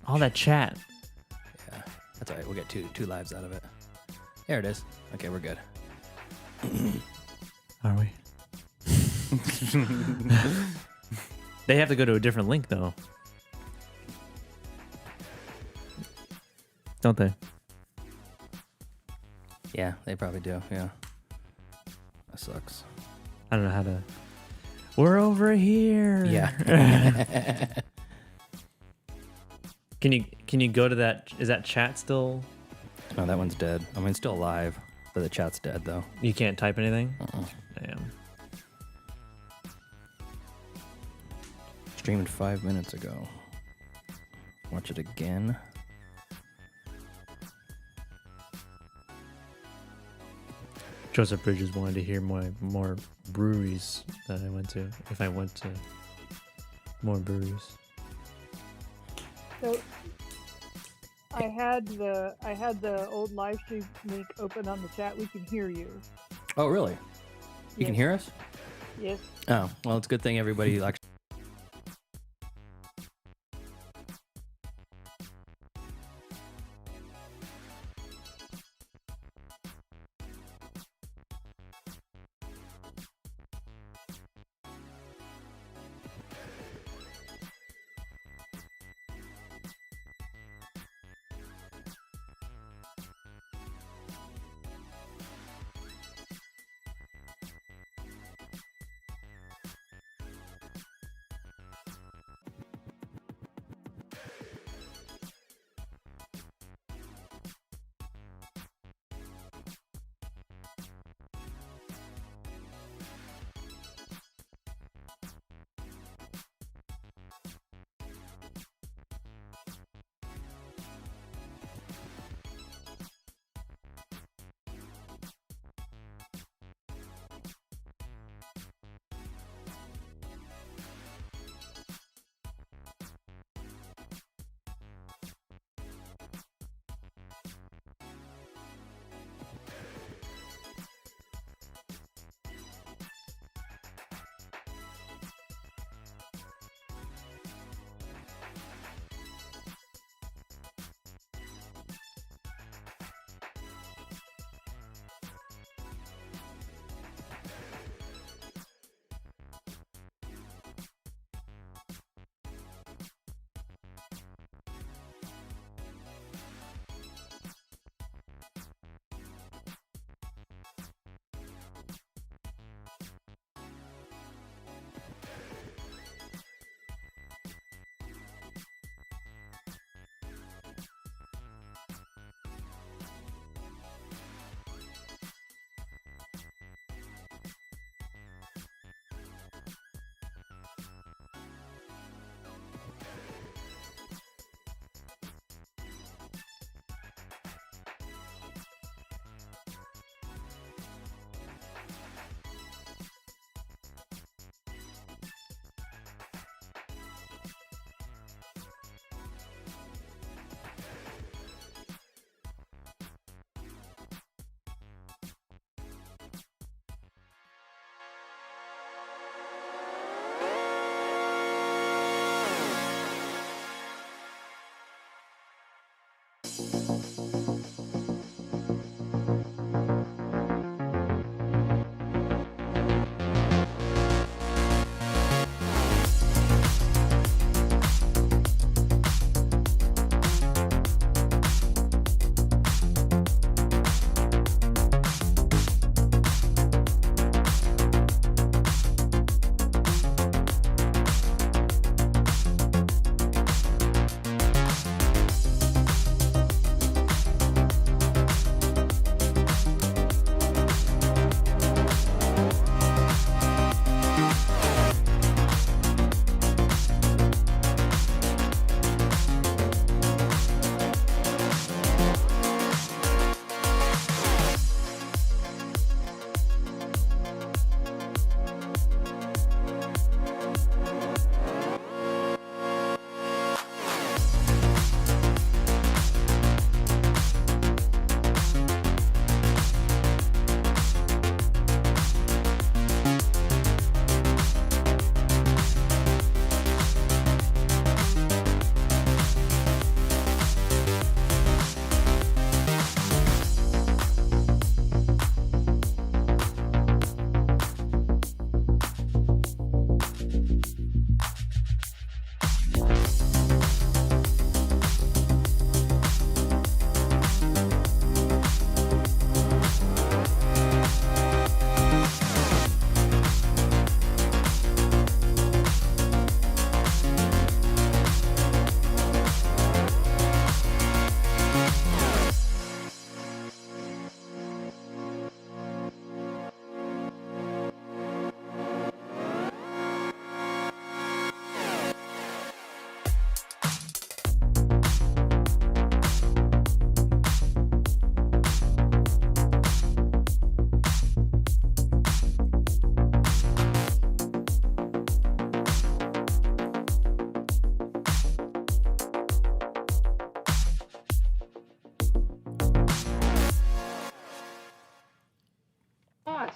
All that chat. Yeah, that's all right. We'll get two lives out of it. There it is. Okay, we're good. Are we? They have to go to a different link, though. Don't they? Yeah, they probably do. Yeah. That sucks. I don't know how to... We're over here. Yeah. Can you go to that? Is that chat still? No, that one's dead. I mean, it's still alive, but the chat's dead, though. You can't type anything? Damn. Streamed 5 minutes ago. Watch it again. Joseph Bridges wanted to hear more breweries that I went to. If I went to more breweries. So I had the old live stream link open on the chat. We can hear you. Oh, really? You can hear us? Yes. Oh, well, it's a good thing everybody actually.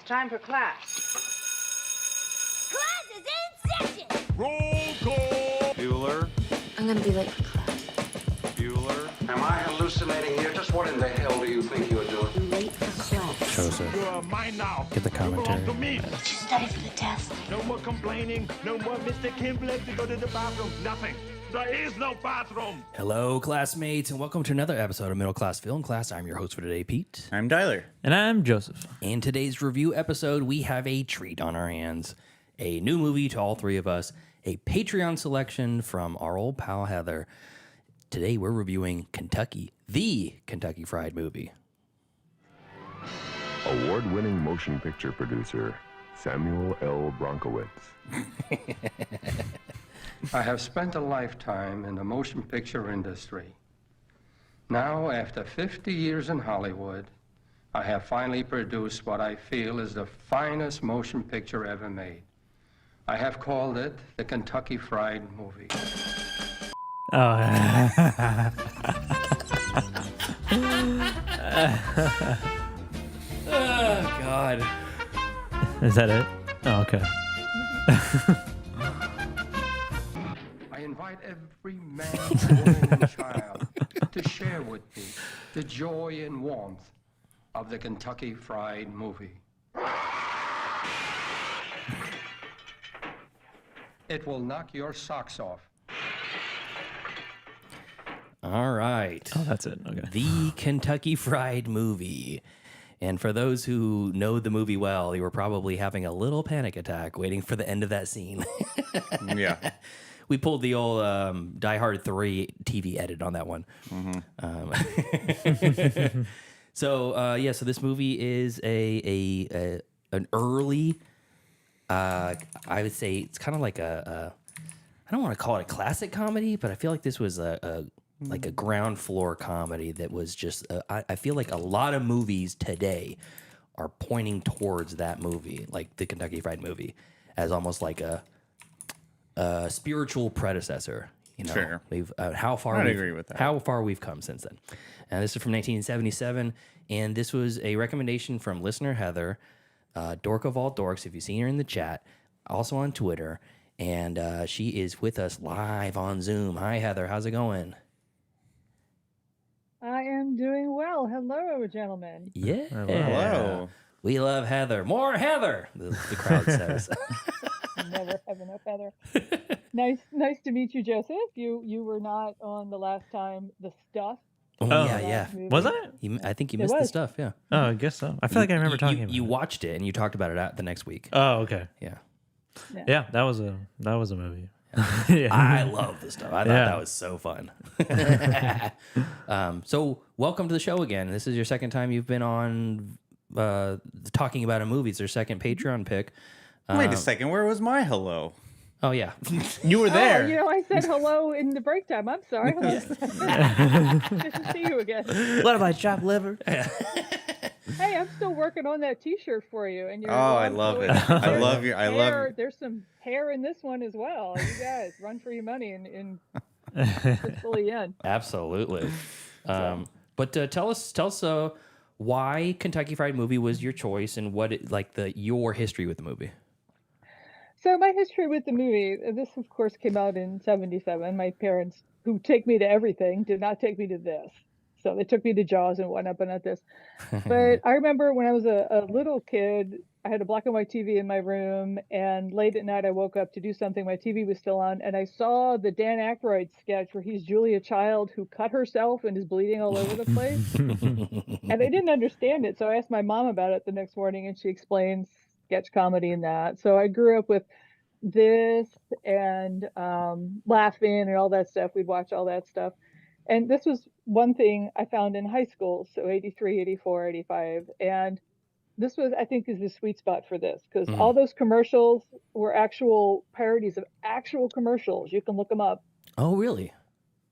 time for class. Class is in session! Roll call. Bueller. I'm gonna be late for class. Bueller. Am I hallucinating here? Just what in the hell do you think you're doing? I'm late for class. Joseph, You are mine now. get the You belong commentary. to me. Did you study for the test? No more complaining. No more Mr. Kimblett to go to the bathroom. Nothing. There is no bathroom. Hello, classmates, and welcome to another episode of Middle Class Film Class. I'm your host for today, Pete. I'm Tyler. And I'm Joseph. In today's review episode, we have a treat on our hands. A new movie to all three of us, a Patreon selection from our old pal Heather. Today we're reviewing Kentucky, the Kentucky Fried Movie. Award-winning motion picture producer Samuel L. Bronkowitz. I have spent a lifetime in the motion picture industry. Now, after 50 years in Hollywood, I have finally produced what I feel is the finest motion picture ever made. I have called it the Kentucky Fried Movie. Oh, Oh, God. is that it? Oh, okay. I invite every man, woman, and child to share with me the joy and warmth of the Kentucky Fried Movie. It will knock your socks off. All right. Oh, that's it. Okay. The Kentucky Fried Movie. And for those who know the movie well, you were probably having a little panic attack waiting for the end of that scene. Yeah. We pulled the old Die Hard 3 TV edit on that one. So this movie is an early, I would say it's kind of like I don't want to call it a classic comedy, but I feel like this was a ground floor comedy that was just, I feel like a lot of movies today are pointing towards that movie, like the Kentucky Fried Movie, as almost like a spiritual predecessor. You know, Sure. We've I'd agree with that. How far we've come since then. And this is from 1977, and this was a recommendation from listener Heather, Dork of all dorks. If you've seen her in the chat, also on Twitter, and she is with us live on Zoom. Hi, Heather. How's it going? I am doing well. Hello, gentlemen. Yeah. Hello. We love Heather. More Heather, the crowd says. Never have enough Heather. Nice to meet you, Joseph. You were not on the last time the stuff. Oh, yeah. Was I? I think you It missed the was. stuff, yeah. Oh, I guess so. I feel like I remember talking about You it. watched it, and you talked about it the next week. Oh, okay. Yeah. Yeah, that was a movie. Yeah. I love this stuff. I thought Yeah. that was so fun. So welcome to the show again. This is your second time you've been on talking about a movie. It's your second Patreon pick. Wait a second. Where was my hello? Oh, yeah. You were there. Oh, I said hello in the break time. I'm sorry. Hello. Good to see you again. What about chopped liver? Hey, I'm still working on that T-shirt for you. And Oh, I love it. I love your. I love. There's some hair in this one as well. You guys run for your money and fully in. Absolutely. But tell us why Kentucky Fried Movie was your choice and what your history with the movie. So my history with the movie, this of course came out in '77. My parents, who take me to everything, did not take me to this. So they took me to Jaws and whatnot, but not this. But I remember when I was a little kid, I had a black and white TV in my room, and late at night I woke up to do something. My TV was still on, and I saw the Dan Aykroyd sketch where he's Julia Child who cut herself and is bleeding all over the place. And I didn't understand it, so I asked my mom about it the next morning, and she explains sketch comedy and that. So I grew up with this and Laughing and all that stuff. We'd watch all that stuff. And this was one thing I found in high school, so 83, 84, 85. And this was, I think, is the sweet spot for this, because all those commercials were actual parodies of actual commercials. You can look them up. Oh, really?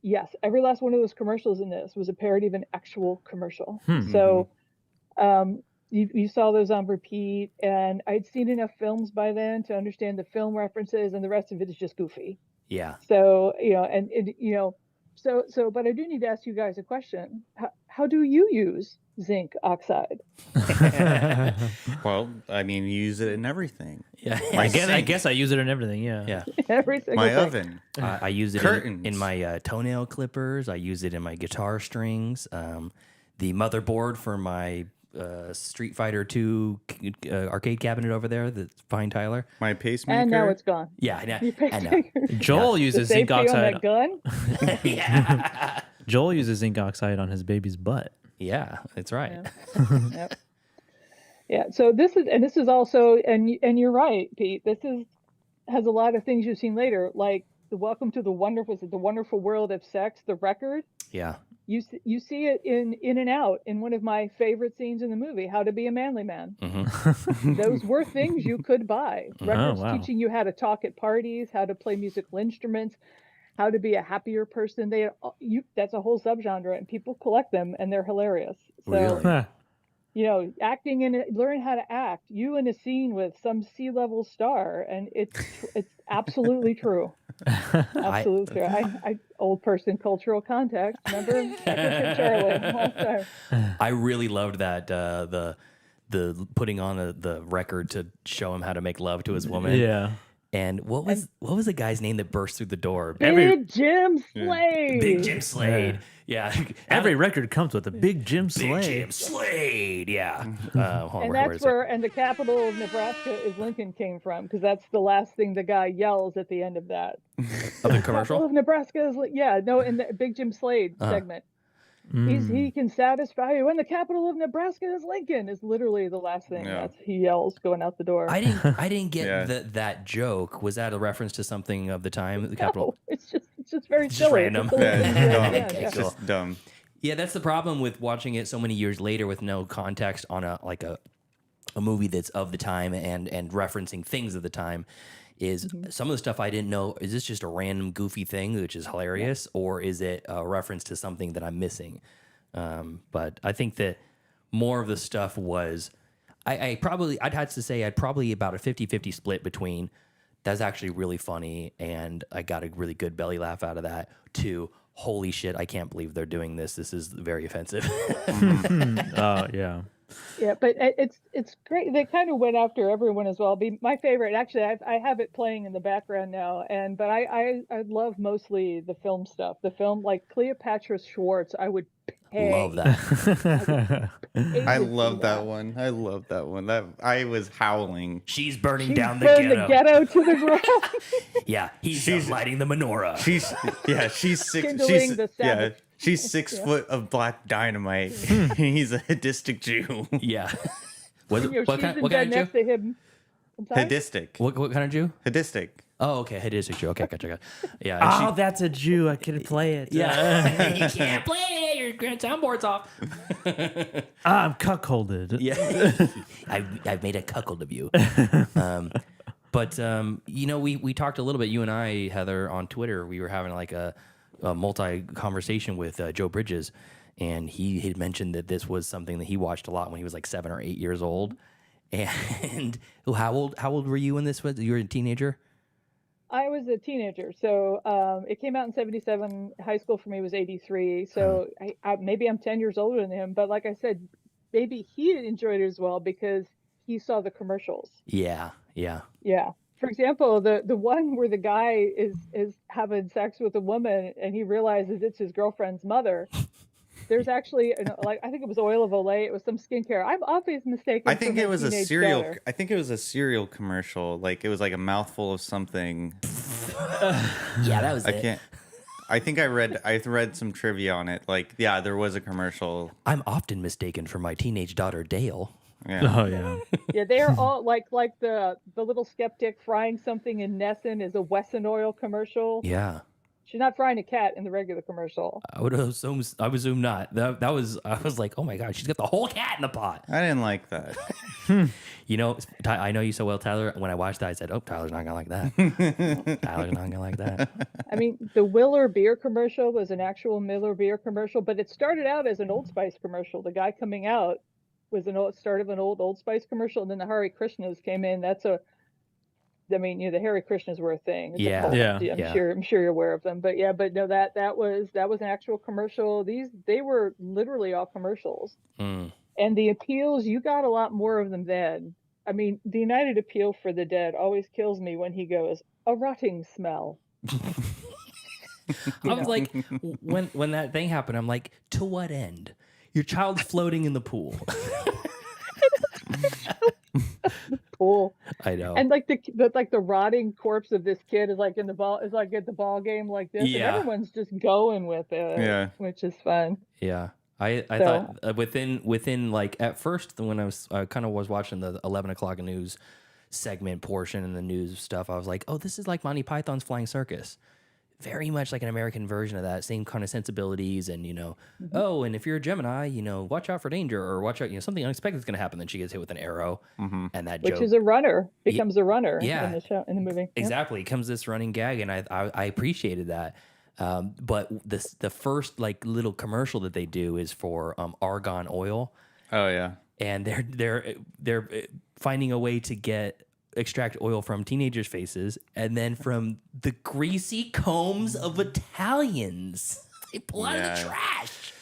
Yes, every last one of those commercials in this was a parody of an actual commercial. So you saw those on repeat, and I'd seen enough films by then to understand the film references, and the rest of it is just goofy. Yeah. So, But I do need to ask you guys a question. How do you use zinc oxide? Well, I mean, you use it in everything. Yeah. My I guess I use it in everything. Yeah. Yeah. Every single My thing. oven. I use it Curtains. in my toenail clippers. I use it in my guitar strings. The motherboard for my Street Fighter 2 arcade cabinet over there that's behind Tyler. My pacemaker. And now it's gone. Yeah, I Your know. pacemaker. Joel The uses zinc safety on oxide. that gun. Yeah. Joel uses zinc oxide on his baby's butt. Yeah, that's right. Yep. Yeah. So this is also, and you're right, Pete. Has a lot of things you've seen later, like the Welcome to the Wonderful World of Sex, the record. Yeah. You see it in and out in one of my favorite scenes in the movie, How to Be a Manly Man. Mm-hmm. Those were things you could buy. Records wow. teaching you how to talk at parties, how to play musical instruments, how to be a happier person. That's a whole subgenre, and people collect them, and they're hilarious. So, Really? acting in it, learn how to act. You in a scene with some C-level star, and it's absolutely true. Absolutely true. I old person cultural context. Remember Charlie? I really loved that the putting on the record to show him how to make love to his woman. Yeah. And what was the guy's name that burst through the door? Big Jim Slade. Big Jim Slade. Yeah. Every record comes with a Big Jim Slade. Big Jim Slade. Yeah. And that's and the capital of Nebraska is Lincoln came from, because that's the last thing the guy yells at the end of that. Of the commercial? Capital of Nebraska is in the Big Jim Slade segment. He can satisfy you, and the capital of Nebraska is Lincoln is literally the last thing he yells going out the door. I didn't get that joke. Was that a reference to something of the time? The capital? No, it's just very It's silly. just random. It's just dumb. Yeah, that's the problem with watching it so many years later with no context on a movie that's of the time and referencing things of the time. Is some of the stuff I didn't know, is this just a random goofy thing, which is hilarious, or is it a reference to something that I'm missing? But I think that more of the stuff was, I'd have to say I'd probably about a 50-50 split between that's actually really funny and I got a really good belly laugh out of that, to holy shit, I can't believe they're doing this. This is very offensive. Yeah. Yeah, but it's great. They kind of went after everyone as well. My favorite, actually, I have it playing in the background now, but I love mostly the film stuff. The film, like Cleopatra Schwartz, I would pay. Love that. I love that one. I love that one. I was howling. She's burning down the Burn ghetto. the ghetto to the ground. Yeah, she's lighting the menorah. She's six. Kindling the Sabbath. She's 6 foot of black dynamite. He's a Hadistic Jew. Yeah. She's in bed next to him. I'm sorry? Hadistic. What kind of Jew? Hadistic. Oh, okay. Hadistic Jew. Okay, gotcha. Yeah. and That's a Jew. I can play it. yeah. You can't play it. Your soundboard's off. I'm cuckolded. Yeah. I've made a cuckold of you. But we talked a little bit, you and I, Heather, on Twitter. We were having like a multi-conversation with Joe Bridges, and he had mentioned that this was something that he watched a lot when he was like 7 or 8 years old. And how old were you when this was? You were a teenager? I was a teenager, so it came out in '77. High school for me was '83, so maybe I'm 10 years older than him. But like I said, maybe he enjoyed it as well because he saw the commercials. Yeah. For example, the one where the guy is having sex with a woman and he realizes it's his girlfriend's mother. There's actually I think it was Oil of Olay. It was some skincare. I'm often mistaken. I think it was a cereal. Daughter. I think it was a cereal commercial. Like it was like a mouthful of something. Yeah, that was it. I think I read some trivia on it. Like, yeah, there was a commercial. I'm often mistaken for my teenage daughter Dale. Yeah. Oh yeah. Yeah, they're all like the little skeptic frying something in Nessun is a Wesson oil commercial. Yeah. She's not frying a cat in the regular commercial. I would assume not. I was like, oh my god, she's got the whole cat in the pot. I didn't like that. I know you so well, Tyler. When I watched that, I said, oh, Tyler's not gonna like that. Tyler's not gonna like that. I mean, the Willer beer commercial was an actual Miller beer commercial, but it started out as an Old Spice commercial. The guy coming out was start of an Old Spice commercial, and then the Hare Krishnas came in. That's I mean, the Hare Krishnas were a thing. It's a Yeah. cult. Yeah. I'm sure you're aware of them. But no, that was an actual commercial. They were literally all commercials. Mm. And the appeals, you got a lot more of them then. I mean, the United Appeal for the Dead always kills me when he goes, "A rotting smell." I was like, when that thing happened, I'm like, to what end? Your child's floating in the pool. Pool. I know. And like the rotting corpse of this kid is like at the ball game like this, Yeah. and everyone's just going with it. Yeah. Which is fun. Yeah. I thought within like at first when I kind of was watching the 11 o'clock news segment portion and the news stuff, I was like, oh, this is like Monty Python's Flying Circus. Very much like an American version of that, same kind of sensibilities, and oh, and if you're a Gemini, watch out for danger, or watch out, something unexpected is going to happen. Then she gets hit with an arrow, and that Which joke, is a runner, becomes a runner Yeah. in the show, in the movie. Yeah. exactly comes this running gag, and I appreciated that. But the first like little commercial that they do is for argon oil, Oh yeah. and they're finding a way to extract oil from teenagers' faces and then from the greasy combs of Italians. They pull out of Yeah. the trash.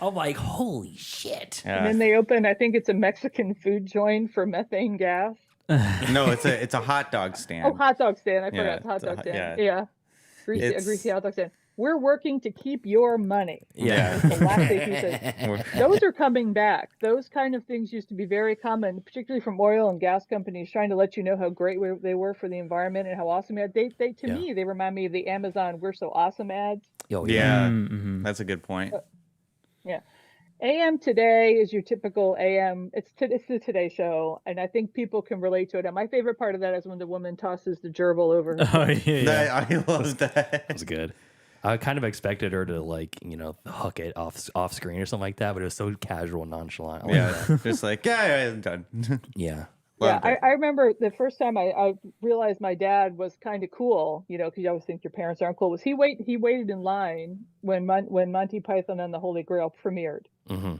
I'm like, holy shit. And Yeah. then they open, I think it's a Mexican food joint for methane gas. No, it's a hot dog stand. Oh, hot dog stand. I Yeah, forgot hot it's a dog hot- stand. yeah. Yeah. A It's- greasy hot dog stand. We're working to keep your money. Yeah. That's the last thing he said. Those are coming back. Those kind of things used to be very common, particularly from oil and gas companies trying to let you know how great they were for the environment and how awesome they to Yeah. me, they remind me of the Amazon "We're So Awesome" ads. Oh, Yeah. Mm-hmm. That's a good point. Yeah. AM Today is your typical AM. It's the Today Show, and I think people can relate to it. And my favorite part of that is when the woman tosses the gerbil over her. Oh yeah. I love that. That was good. I kind of expected her to huck it off screen or something like that, but it was so casual and nonchalant. I like Yeah. that. Just like, yeah, I'm done. Yeah. Yeah, Loved it. I remember the first time I realized my dad was kind of cool, because you always think your parents aren't cool. Was he waited in line when Monty Python and the Holy Grail premiered. Mm-hmm.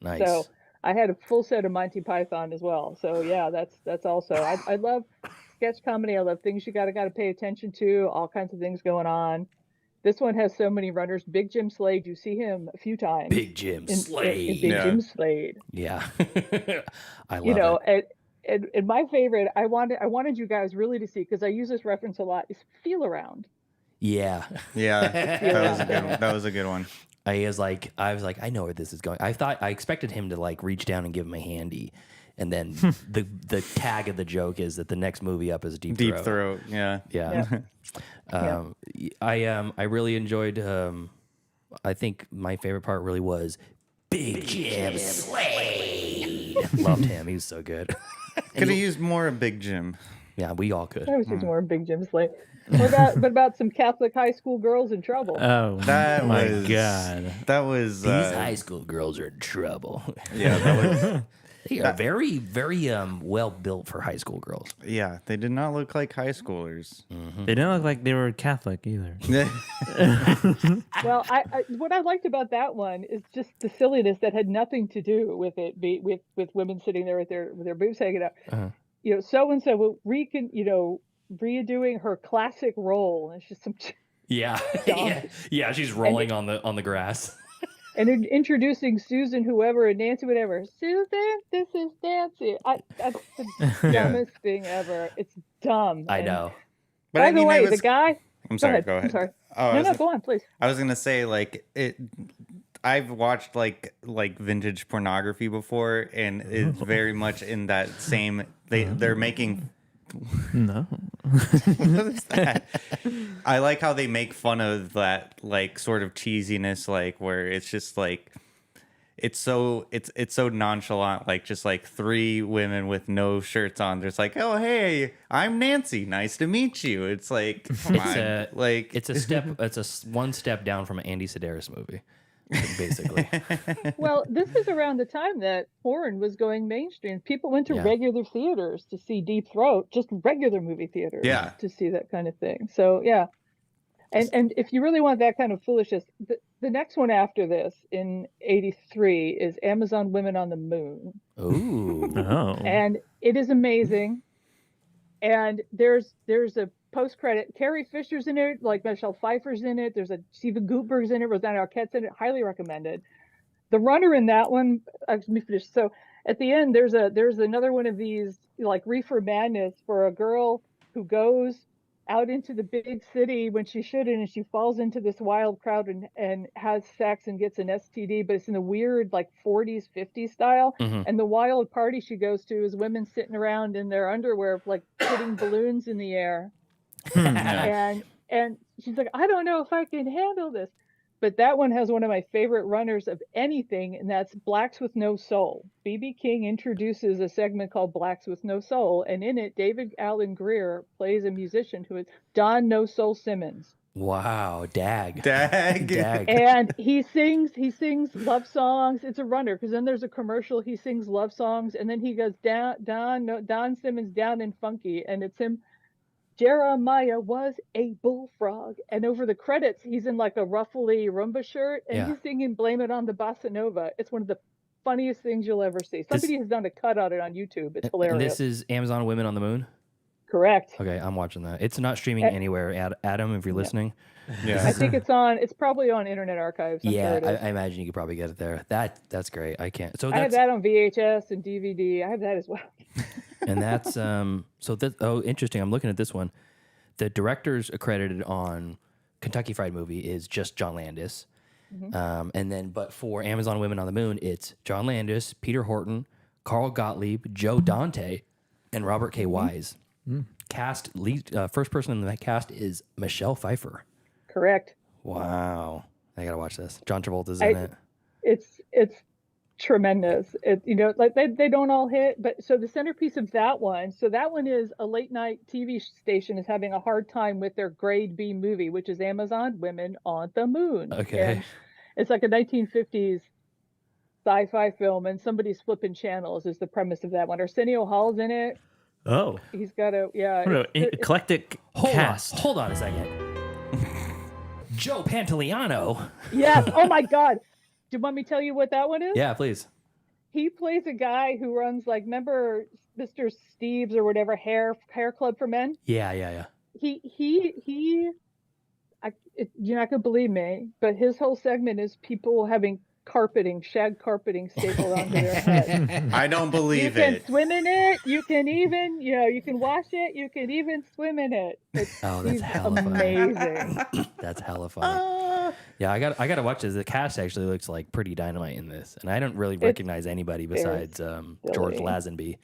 Nice. So I had a full set of Monty Python as well. So yeah, that's also I love sketch comedy. I love things you gotta pay attention to. All kinds of things going on. This one has so many runners. Big Jim Slade, you see him a few times. Big Jim in Slade. Big Yeah. Jim Slade. Yeah. I love it. And my favorite, I wanted you guys really to see, because I use this reference a lot, is Feel Around. Yeah. Yeah. That was a good one. That was a good one. I was like, I know where this is going. I expected him to like reach down and give him a handy, and then the tag of the joke is that the next movie up is Deep Throat. Deep Throat. Yeah. Yeah. I really enjoyed. I think my favorite part really was Big Jim Slade. Loved him. He was so good. Could have used more of Big Jim. Yeah, we all could. I was just more Big Jim Slade. What about some Catholic high school girls in trouble? Oh That my was god. That was These high school girls are in trouble. yeah. That was They are very, very well built for high school girls. yeah. They did not look like high schoolers. They didn't look like they were Catholic either. Well, I what I liked about that one is just the silliness that had nothing to do with it, with women sitting there with their boobs hanging out. Uh-huh. So and so redoing her classic role, and it's just some. Yeah, yeah. She's rolling on the grass. And introducing Susan, whoever, and Nancy, whatever. Susan, this is Nancy. That's the dumbest thing ever. It's dumb. I know. But By I mean, the way, it was, the guy. I'm sorry. Go I'm ahead. sorry. Oh, No, go on, please. I was gonna say like it. I've watched like vintage pornography before, and it's very much in that same. They're making. No. What is that? I like how they make fun of that like sort of cheesiness, like where it's just like it's so nonchalant, like just like three women with no shirts on. There's like, oh hey, I'm Nancy, nice to meet you. It's like come on. It's a one step down from an Andy Sedaris movie, basically. Well, this is around the time that porn was going mainstream. People went to regular theaters to see Deep Throat, just regular movie theaters, to see that kind of thing. So yeah, and if you really want that kind of foolishness, the next one after this in '83 is Amazon Women on the Moon. Ooh. Oh. And it is amazing. And there's a post credit. Carrie Fisher's in it, like Michelle Pfeiffer's in it. There's a Stephen Gutenberg's in it. Rosanna Arquette's in it. Highly recommended. The runner in that one. Let me finish. So at the end, there's another one of these like reefer madness for a girl who goes out into the big city when she shouldn't, and she falls into this wild crowd and has sex and gets an STD, but it's in a weird like 40s 50s style. And the wild party she goes to is women sitting around in their underwear like putting balloons in the air. And she's like, I don't know if I can handle this. But that one has one of my favorite runners of anything, and that's Blacks with No Soul. B.B. King introduces a segment called Blacks with No Soul, and in it, David Alan Grier plays a musician who is Don No Soul Simmons. Wow, Dag. And he sings love songs. It's a runner, because then there's a commercial. He sings love songs, and then he goes Don Simmons Down and Funky, and it's him. Jeremiah was a bullfrog, and over the credits he's in like a ruffly rumba shirt, and he's singing Blame It on the Bossa Nova. It's one of the funniest things you'll ever see. Somebody has done a cut on it on YouTube. It's hilarious. And this is Amazon Women on the Moon? Correct. Okay, I'm watching that. It's not streaming anywhere. Adam, if you're listening. Yeah. I think it's probably on Internet Archives. I imagine you could probably get it there. That's great. I can't. So I have that on VHS and DVD. I have that as well. And that's interesting. I'm looking at this one. The directors accredited on Kentucky Fried Movie is just John Landis. But for Amazon Women on the Moon, it's John Landis, Peter Horton, Carl Gottlieb, Joe Dante, and Robert K. Wise. Cast first person in the cast is Michelle Pfeiffer. Correct. Wow, I gotta watch this. John Travolta's in it. It's tremendous. Like they don't all hit, but so the centerpiece of that one. So that one is a late night TV station is having a hard time with their grade B movie, which is Amazon Women on the Moon. Okay. And it's like a 1950s sci-fi film, and somebody's flipping channels is the premise of that one. Arsenio Hall's in it. Oh, he's got a eclectic cast. Hold on a second. Joe Pantoliano. Yes. Oh my God. Do you want me to tell you what that one is? Yeah, please. He plays a guy who runs remember Mr. Steve's or whatever hair club for men. Yeah. You're not gonna believe me, but his whole segment is people having shag carpeting stapled onto their head. I don't believe it. You can swim in it. You can even, you can wash it. You can even swim in it. That's hella amazing. That's hella funny. Yeah, I got to watch this. The cast actually looks like pretty dynamite in this, and I don't really recognize anybody besides George Lazenby.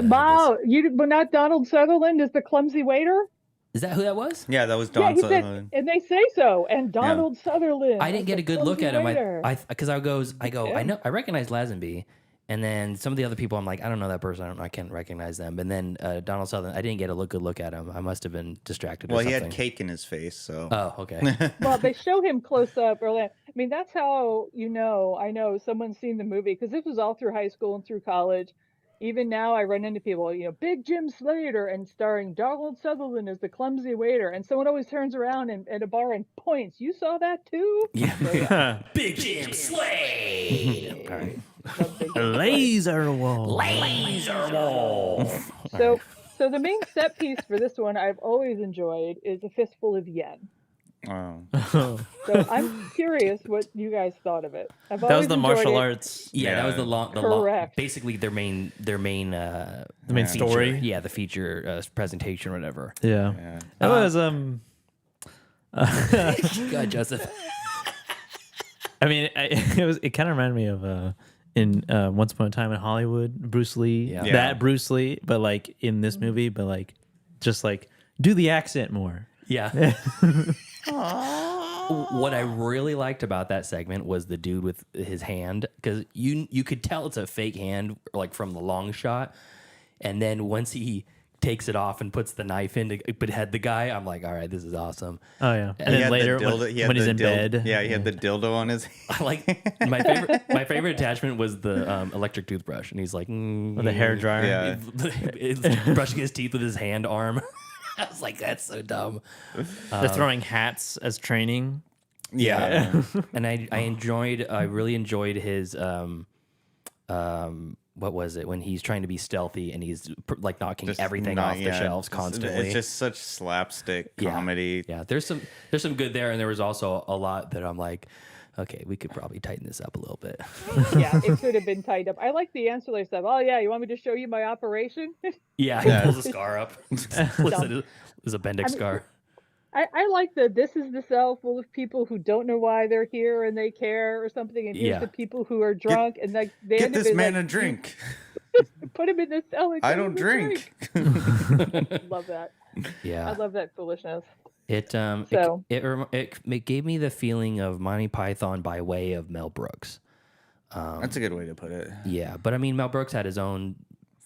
Wow, but not Donald Sutherland as the clumsy waiter. Is that who that was? Yeah, that was Don Sutherland. And they say so. And Donald Sutherland. I didn't get a good look at him. Because I know I recognize Lazenby, and then some of the other people I'm like, I don't know that person. I can't recognize them. And then Donald Sutherland, I didn't get a good look at him. I must have been distracted. Well, or something. he had cake in his face, so. Oh, okay. Well, they show him close up early. I mean, that's how I know someone's seen the movie, because this was all through high school and through college. Even now, I run into people, Big Jim Slater, and starring Donald Sutherland as the clumsy waiter. And someone always turns around at a bar and points. You saw that too? Yeah. Big Jim Slater. All right. Laser Wolf. So the main set piece for this one I've always enjoyed is A Fistful of Yen. Wow. So I'm curious what you guys thought of it. That was the martial arts. Yeah, that was the long. Correct. Basically, their main story. Yeah, the feature presentation or whatever. Yeah. That was Go ahead, Joseph. I mean, it kind of reminded me of in Once Upon a Time in Hollywood, Bruce Lee. Yeah. That Bruce Lee, but like in this movie, but like just like do the accent more. Yeah. What I really liked about that segment was the dude with his hand, because you could tell it's a fake hand, like from the long shot, and then once he takes it off and puts the knife in to behead the guy, I'm like, all right, this is awesome. Oh yeah, and then later when he's in bed, yeah, he had the dildo on his. I like my favorite attachment was the electric toothbrush, and he's like, or the hair dryer, brushing his teeth with his hand arm. I was like, that's so dumb. They're throwing hats as training. Yeah. And I really enjoyed his what was it when he's trying to be stealthy and he's like knocking Just everything not- off the yeah, shelves just- constantly. It's just such slapstick Yeah. comedy. Yeah, there's some good there, and there was also a lot that I'm like, okay, we could probably tighten this up a little bit. Yeah, it could have been tied up. I like the ancillary stuff. Oh yeah, you want me to show you my operation? Yeah, he pulls a scar up. Listen, it's appendix scar. I like that this is the cell full of people who don't know why they're here and they care or something, and here's Yeah. the people who are drunk and like they Get end up this in, man like, a drink. put him in the cell. And I give don't him a drink. Love that. Yeah, I love that foolishness. it So- it gave me the feeling of Monty Python by way of Mel Brooks. That's a good way to put it. Yeah, but I mean Mel Brooks had his own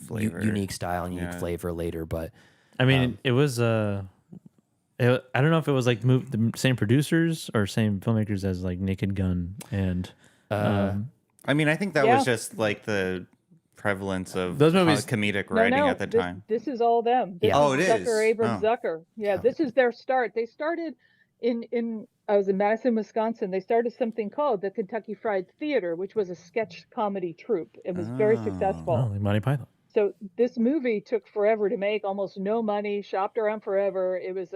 Flavor. unique style and unique Yeah. flavor later, but I mean, it was I don't know if it was like the same producers or same filmmakers as like Naked Gun and I mean, I think that Yeah. was just like the prevalence of Those movies- comedic writing at the time. This is all them. This Yeah. Oh, it is is? Zucker, Abrams, Oh. Zucker. Yeah, this is their start. They started in I was in Madison, Wisconsin. They started something called the Kentucky Fried Theater, which was a sketch comedy troupe. It was very successful. oh, like Monty Python. So this movie took forever to make, almost no money, shopped around forever. It was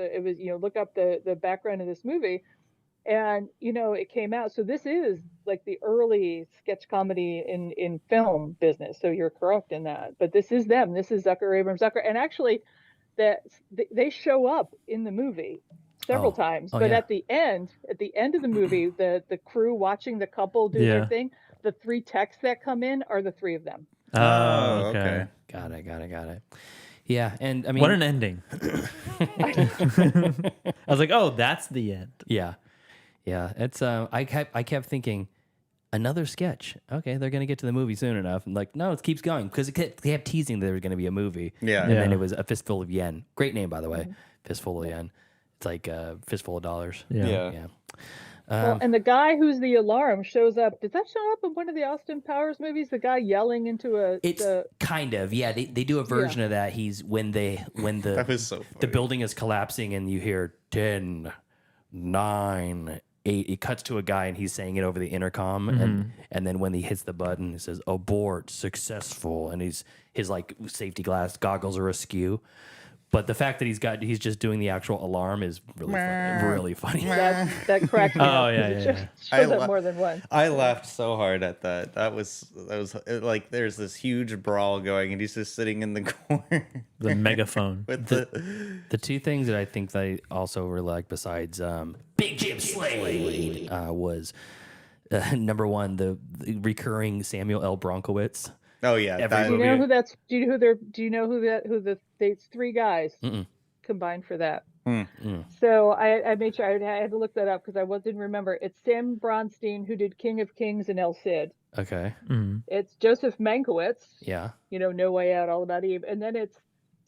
look up the background of this movie, and it came out. So this is like the early sketch comedy in film business. So you're correct in that. But this is them. This is Zucker, Abrams, Zucker, and actually, they show up in the movie several times. Oh, but yeah. at the end of the movie, the crew watching the couple do Yeah. their thing. The 3 texts that come in are the 3 of them. Oh, okay. okay. got it. Yeah, and I mean, What an ending. I was like, oh, that's the end. yeah. It's I kept thinking another sketch. Okay, they're gonna get to the movie soon enough. And like, no, it keeps going because they kept teasing that there was gonna be a movie. Yeah. and then Yeah. it was A Fistful of Yen. Great name, by the way. Fistful of Yen. It's like a fistful of dollars. Yeah. Yeah. Well, and the guy who's the alarm shows up. Did that show up in one of the Austin Powers movies? The guy yelling into It's kind of, yeah. They do a version of that. He's when the That was so the funny. building is collapsing and you hear 10, 9, 8. It cuts to a guy and he's saying it over the intercom, and then when he hits the button, it says abort, successful, and his like safety goggles are askew. But the fact that he's just doing the actual alarm is really funny. that cracked me Oh, up. yeah, It yeah, shows I up lo- more than once. I laughed so hard at that. That was like there's this huge brawl going, and he's just sitting in the corner The megaphone. with The 2 things that I think they also were like besides Big Jim Slade was number 1 the recurring Samuel L. Bronkowitz. Oh yeah, Every that, Do you know movie. who that's? Do you know who it's 3 guys combined for that? So I made sure I had to look that up because I didn't remember. It's Sam Bronstein who did King of Kings and El Cid. Okay. It's Joseph Mankiewicz. Yeah. No Way Out, All About Eve, and then it's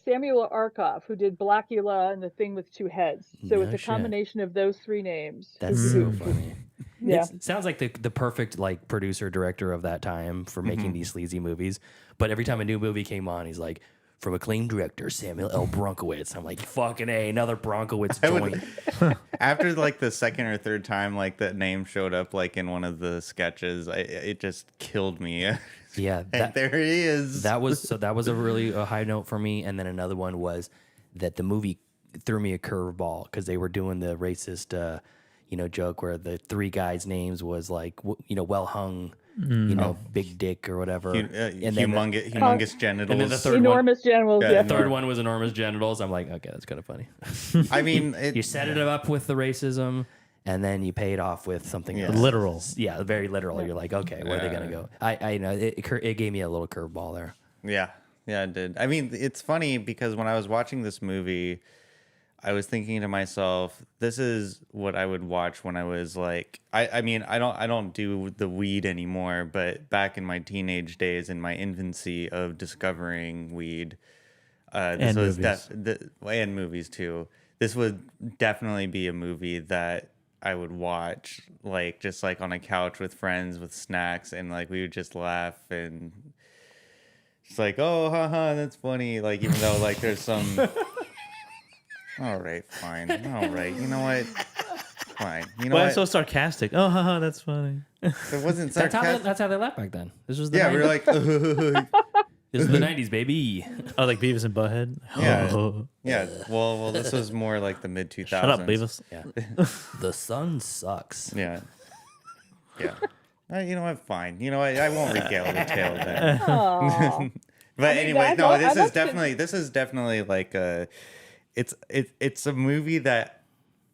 Samuel Arkoff who did Blackula and The Thing with Two Heads. So No it's a shit. combination of those 3 names. That's so funny. Yeah. It sounds like the perfect like producer director of that time for making these sleazy movies. But every time a new movie came on, he's like, from acclaimed director Samuel L. Bronkowitz. I'm like, fucking A, another Bronkowitz joint. after like the second or third time like that name showed up like in one of the sketches, it just killed me. Yeah, And there he is. that was a really high note for me. And then another one was that the movie threw me a curveball because they were doing the racist, joke where the 3 guys' names was like, well hung, big dick or whatever. and then humongous genitals. and then the third Enormous genitals. Yeah, Yeah. the third one was enormous genitals. I'm like, okay, that's kind of funny. I mean, You set it up with the racism, and then you pay it off with something else. Literal. Yeah, very literal. You're like, okay, where are they gonna go? I know it gave me a little curveball there. yeah, it did. I mean, it's funny because when I was watching this movie, I was thinking to myself, this is what I would watch when I was like, I mean, I don't do the weed anymore, but back in my teenage days, in my infancy of discovering weed, this And was movies. and movies too. This would definitely be a movie that I would watch, like just like on a couch with friends with snacks, and like we would just laugh and it's like, oh, haha, that's funny. Like even though like there's some. All right, fine. All right, you know what? fine. You know Why what? so sarcastic? Oh, haha, that's funny. It wasn't That's sarcastic. how they laughed back then. This was the Yeah, 90s. we were like, This is the 90s, baby. Oh, like Beavis and Butthead? Yeah. Oh. yeah. Well, this was more like the mid 2000s. Shut up, Beavis. Yeah. The sun sucks. Yeah. Yeah. You know what? Fine. You know what? I won't regale the tale then. Aw. But I mean, anyway, I no, love- this I is love definitely like a it's a movie that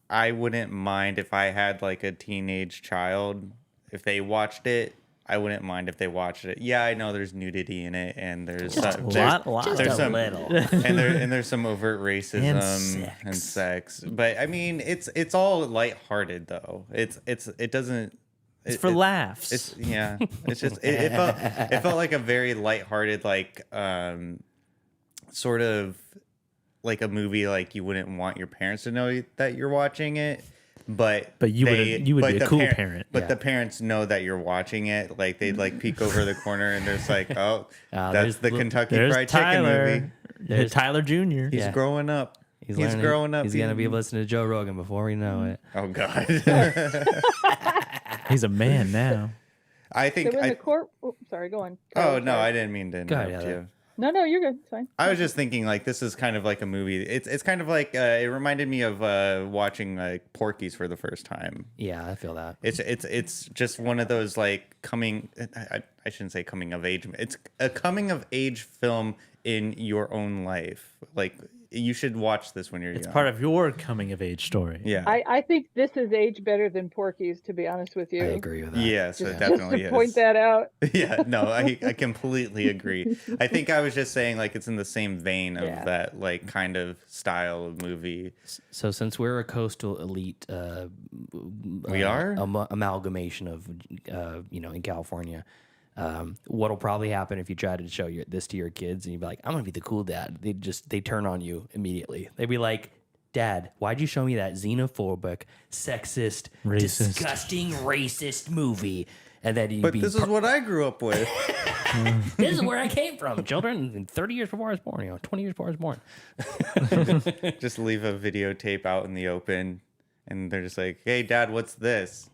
I wouldn't mind if I had like a teenage child. If they watched it, I wouldn't mind if they watched it. Yeah, I know there's nudity in it, and there's some, Just there's a some little. and there's some overt racism And sex. But I mean, it's all lighthearted though. It doesn't. It's for laughs. It's yeah. It's just it felt like a very lighthearted, like sort of like a movie like you wouldn't want your parents to know that you're watching it. But you would be a cool parent. But Yeah. the parents know that you're watching it. Like they'd like peek over the corner and there's like, oh, there's that's the the- Kentucky There's Fried Chicken Tyler. movie. There's Tyler Jr. He's Yeah. growing up. He's learning- growing up. He's going to be listening to Joe Rogan before we know it. Oh God. He's a man now. I think. So in the court, sorry, go on. Oh no, I didn't mean to Go ahead, interrupt Heather. you. No, you're good. It's fine. I was just thinking like this is kind of like a movie. It's kind of like it reminded me of watching like Porky's for the first time. Yeah, I feel that. It's just one of those like I shouldn't say coming of age. It's a coming of age film in your own life. Like you should watch this when you're It's young. part of your coming of age story. Yeah. I think this is age better than Porky's, to be honest with you. I agree with that. Yes, it Just definitely to is. point that out. Yeah, no, I completely agree. I think I was just saying like it's in the same vein of Yeah. that like kind of style of movie. So since we're a coastal elite, We are? amalgamation of, in California. What'll probably happen if you try to show this to your kids and you'd be like, I'm gonna be the cool dad. They turn on you immediately. They'd be like, Dad, why'd you show me that xenophobic, sexist, Racist. disgusting, racist movie? And then you'd But be this is what I grew up with. this is where I came from. Children, 30 years before I was born, 20 years before I was born. Just leave a videotape out in the open and they're just like, hey dad, what's this?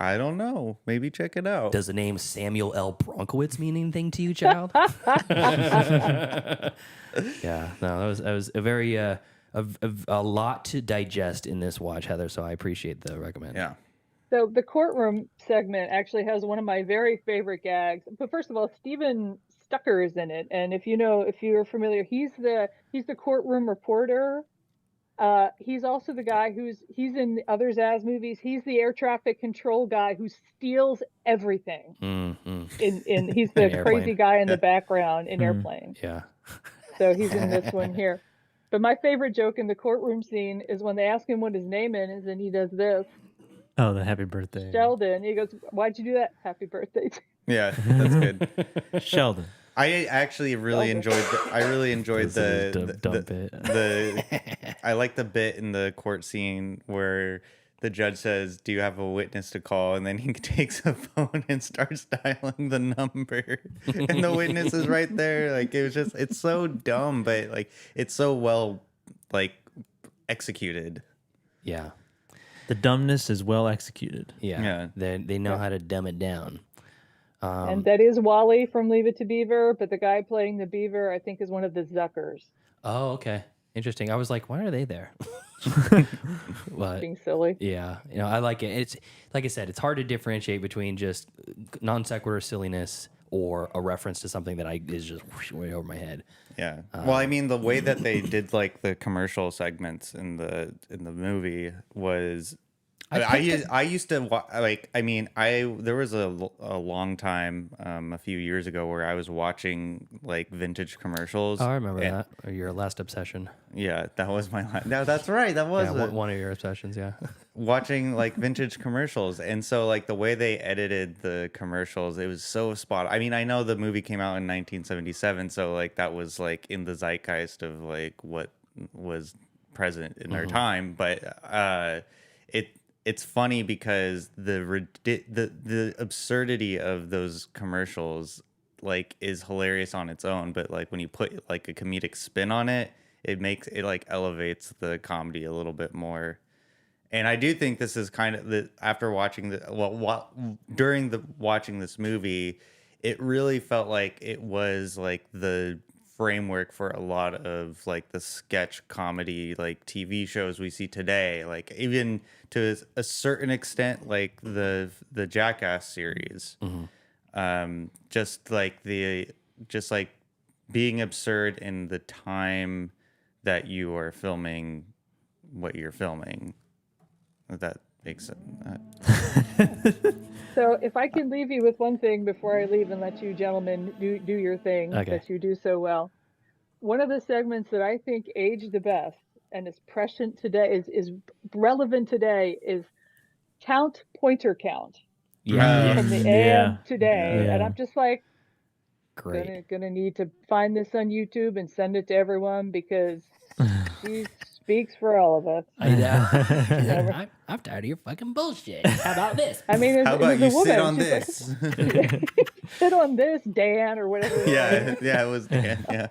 I don't know. Maybe check it out. Does the name Samuel L. Bronkowitz mean anything to you, child? Yeah, no, that was a very a lot to digest in this watch, Heather. So I appreciate the recommend. Yeah. So the courtroom segment actually has one of my very favorite gags. But first of all, Steven Stucker is in it, and if you're familiar, he's the courtroom reporter. He's also the guy he's in the Others As movies. He's the air traffic control guy who steals everything. Mm-hmm. He's the In crazy Airplane. guy in the background in Airplane. Yeah. So he's in this one here. But my favorite joke in the courtroom scene is when they ask him what his name is, and he does this. Oh, the happy birthday. Sheldon. He goes, "Why'd you do that? Happy birthday." Yeah, that's good. Sheldon. I actually really enjoyed This is the dumb bit. I like the bit in the court scene where the judge says, "Do you have a witness to call?" And then he takes a phone and starts dialing the number, and the witness is right there. Like it's so dumb, but like it's so well like executed. Yeah. The dumbness is well executed. Yeah. Yeah. They know how to dumb it down. And that is Wally from Leave It to Beaver, but the guy playing the beaver, I think, is one of the Zuckers. Oh, okay. Interesting. I was like, why are they there? But Being silly. yeah, I like it. It's like I said, it's hard to differentiate between just non sequitur silliness or a reference to something that is just way over my head. Yeah. Well, I mean, the way that they did like the commercial segments in the movie was. I used to like. I mean, there was a long time a few years ago where I was watching like vintage commercials. Oh, I remember that. Or your last obsession. Yeah, that was my last. No, that's right. That was Yeah, it. one of your obsessions. Yeah. Watching like vintage commercials, and so like the way they edited the commercials, it was so spot. I mean, I know the movie came out in 1977, so like that was like in the zeitgeist of like what was present in our time, but it's funny because the absurdity of those commercials like is hilarious on its own, but like when you put like a comedic spin on it, it makes it like elevates the comedy a little bit more. And I do think this is kind of after watching watching this movie, it really felt like it was like the framework for a lot of like the sketch comedy like TV shows we see today, like even to a certain extent like the Jackass series. Just like being absurd in the time that you are filming what you're filming. If that makes sense. So if I can leave you with one thing before I leave and let you gentlemen do your thing that you do so well. One of the segments that I think aged the best and is prescient today, is relevant today, is count pointer count. Yeah. From the AM today. And I'm just like, Great. Gonna need to find this on YouTube and send it to everyone because she speaks for all of us. I know. I'm tired of your fucking bullshit. How about this? I mean, How about you sit on She's this? like, sit on this, Dan, or whatever. Yeah, it was Dan. Yeah.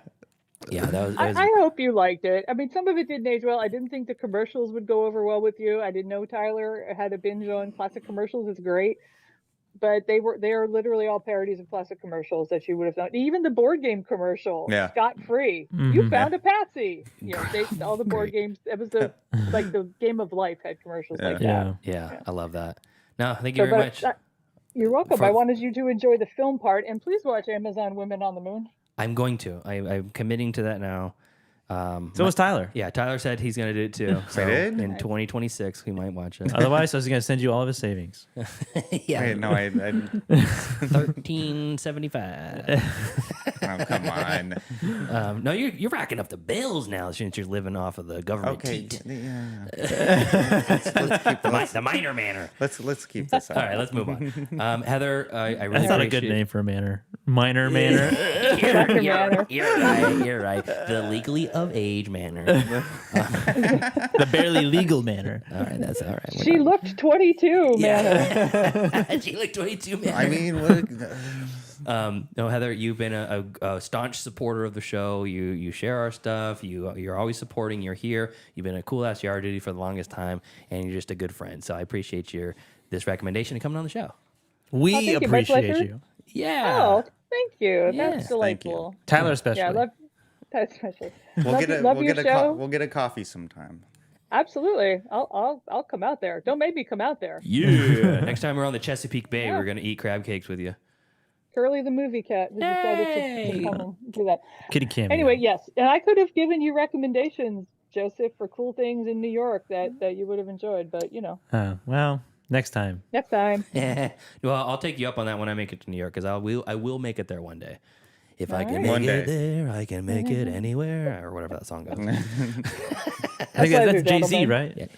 Yeah, that was. I hope you liked it. I mean, some of it didn't age well. I didn't think the commercials would go over well with you. I didn't know Tyler had a binge on classic commercials. It's great. But they are literally all parodies of classic commercials that you would have done. Even the board game commercial, scot free. You found a Patsy. You know, all the board games. It was the Game of Life had commercials like that. Yeah, I love that. No, thank you very much. You're welcome. I wanted you to enjoy the film part, and please watch Amazon Women on the Moon. I'm going to. I'm committing to that now. So was Tyler. Yeah, Tyler said he's going to do it too. So did? in 202026, we might watch it. Otherwise, I was going to send you all of his savings. Yeah. Wait, no, I 1375. oh, come on. No, you're racking up the bills now since you're living off of the government. Okay, teat. yeah. The minor manor. Let's keep this up. All right, let's move on. Heather, I really That's not a good appreciate- name for a manor. Minor manor. You're right. The legally of age manor. The barely legal manor. All right, that's all right. She looked 22, man. She looked 22, man. I mean, what? No, Heather, you've been a staunch supporter of the show. You share our stuff. You're always supporting. You're here. You've been a cool ass yard duty for the longest time, and you're just a good friend. So I appreciate this recommendation and coming on the show. We appreciate you. Yeah. Oh, thank you. Yeah. That's delightful. Tyler especially. Yeah, I love that especially. We'll get a coffee sometime. Absolutely. I'll come out there. Don't make me come out there. Yeah. Next time we're on the Chesapeake Bay, we're gonna eat crab cakes with you. Curly the movie cat who decided to come and do that. Kitty cameo. Anyway, yes, and I could have given you recommendations, Joseph, for cool things in New York that you would have enjoyed, but you know. Well, next time. Next time. Well, I'll take you up on that when I make it to New York, because I will make it there one day. If I can right. make One it day. there, I can make it anywhere, or whatever that song goes. I think that's Jay-Z, right?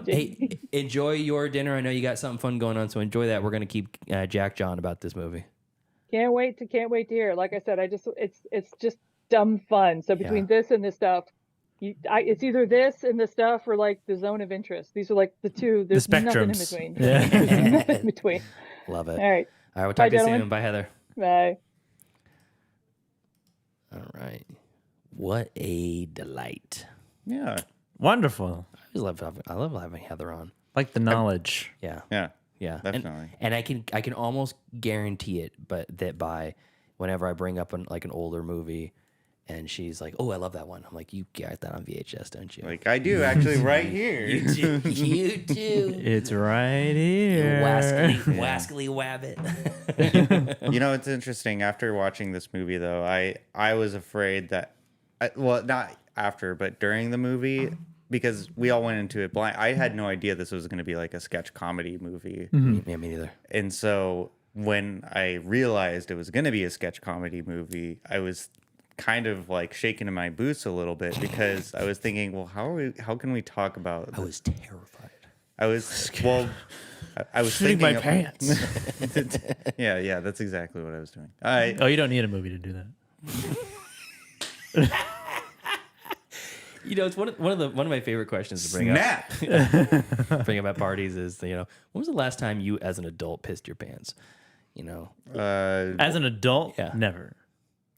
Hey, enjoy your dinner. I know you got something fun going on, so enjoy that. We're gonna keep Jack John about this movie. Can't wait to hear. Like I said, it's just dumb fun. So between this and this stuff, it's either this and this stuff or like the zone of interest. These are like the two. There's nothing in spectrums. between. Yeah. There's nothing in between. Love it. All right. All right, we'll Bye, talk to you gentlemen. soon. Bye, Heather. Bye. All right. What a delight. Yeah. Wonderful. I love having Heather on. Like the knowledge. Yeah. Yeah. Yeah, Definitely. And I can almost guarantee it, but that by whenever I bring up an older movie, and she's like, "Oh, I love that one," I'm like, "You got that on VHS, don't you?" Like I do actually right here. You do. You do. It's right here. Wascally wabbit. You know, it's interesting. After watching this movie, though, I was afraid that, well, not after, but during the movie, because we all went into it blind. I had no idea this was going to be like a sketch comedy movie. Yeah, me neither. And so when I realized it was going to be a sketch comedy movie, I was kind of like shaking in my boots a little bit because I was thinking, well, how can we talk about I was terrified. I was Shooting thinking my of- pants. yeah, that's exactly what I was doing. Oh, you don't need a movie to do that. You know, it's one of my favorite questions to bring bring up at parties is, you know, when was the last time you as an adult pissed your pants? You know, As an adult, Yeah. never.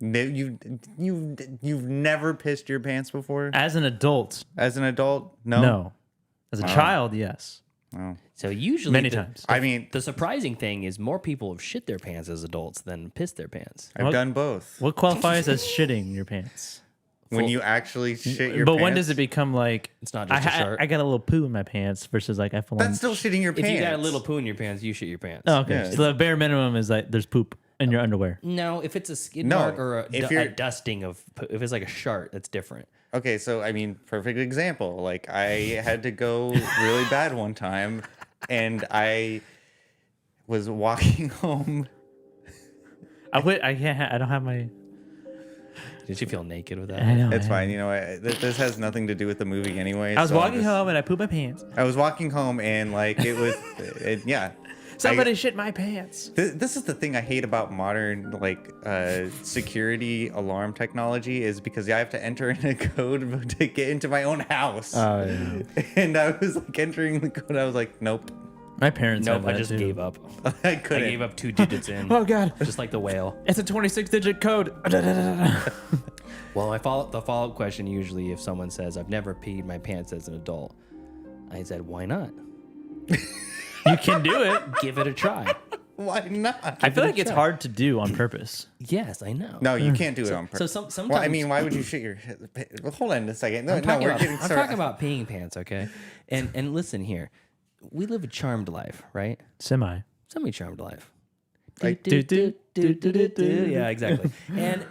You've never pissed your pants before? As an adult, As an adult? No. no. As a child, yes. Oh. So usually, Many times. I mean, the surprising thing is more people have shit their pants as adults than pissed their pants. I've done both. What qualifies as shitting your pants? When you actually shit your But pants. when does it become like It's not just a shirt. I got a little poo in my pants versus like I feel That's still shitting your If pants. you got a little poo in your pants, you shit your pants. Oh, okay. Yeah. So the bare minimum is like there's poop in your underwear. No, if it's a skid No, mark or if a you're- dusting of poo, if it's like a shirt, that's different. Okay, so I mean, perfect example. Like I had to go really bad one time, and I was walking home. I can't. I don't have my. Did you feel naked with that? I know. It's fine. You know, this has nothing to do with the movie anyway. I was so walking home and I pooped my pants. I was walking home and like it was, yeah. Somebody shit my pants. This is the thing I hate about modern like security alarm technology is because I have to enter in a code to get into my own house. Oh yeah. And I was like entering the code. I was like, nope, My parents. Nope, have I that just too. gave up. I I couldn't. gave up 2 digits in. Oh god. Just like the whale. It's a 26-digit code. Well, the follow-up question usually if someone says, I've never peed my pants as an adult, I said, why not? You can do it. Give it a try. Why not? I feel like it's hard to do on purpose. Yes, I know. No, you can't do it on So purpose. sometimes Well, I mean, why would you shit your? Well, hold on a second. No, I'm talking, we're about, getting I'm started. talking about peeing pants, okay? And listen here. We live a charmed life, right? Semi. Semi-charmed life. Like, Yeah, exactly. And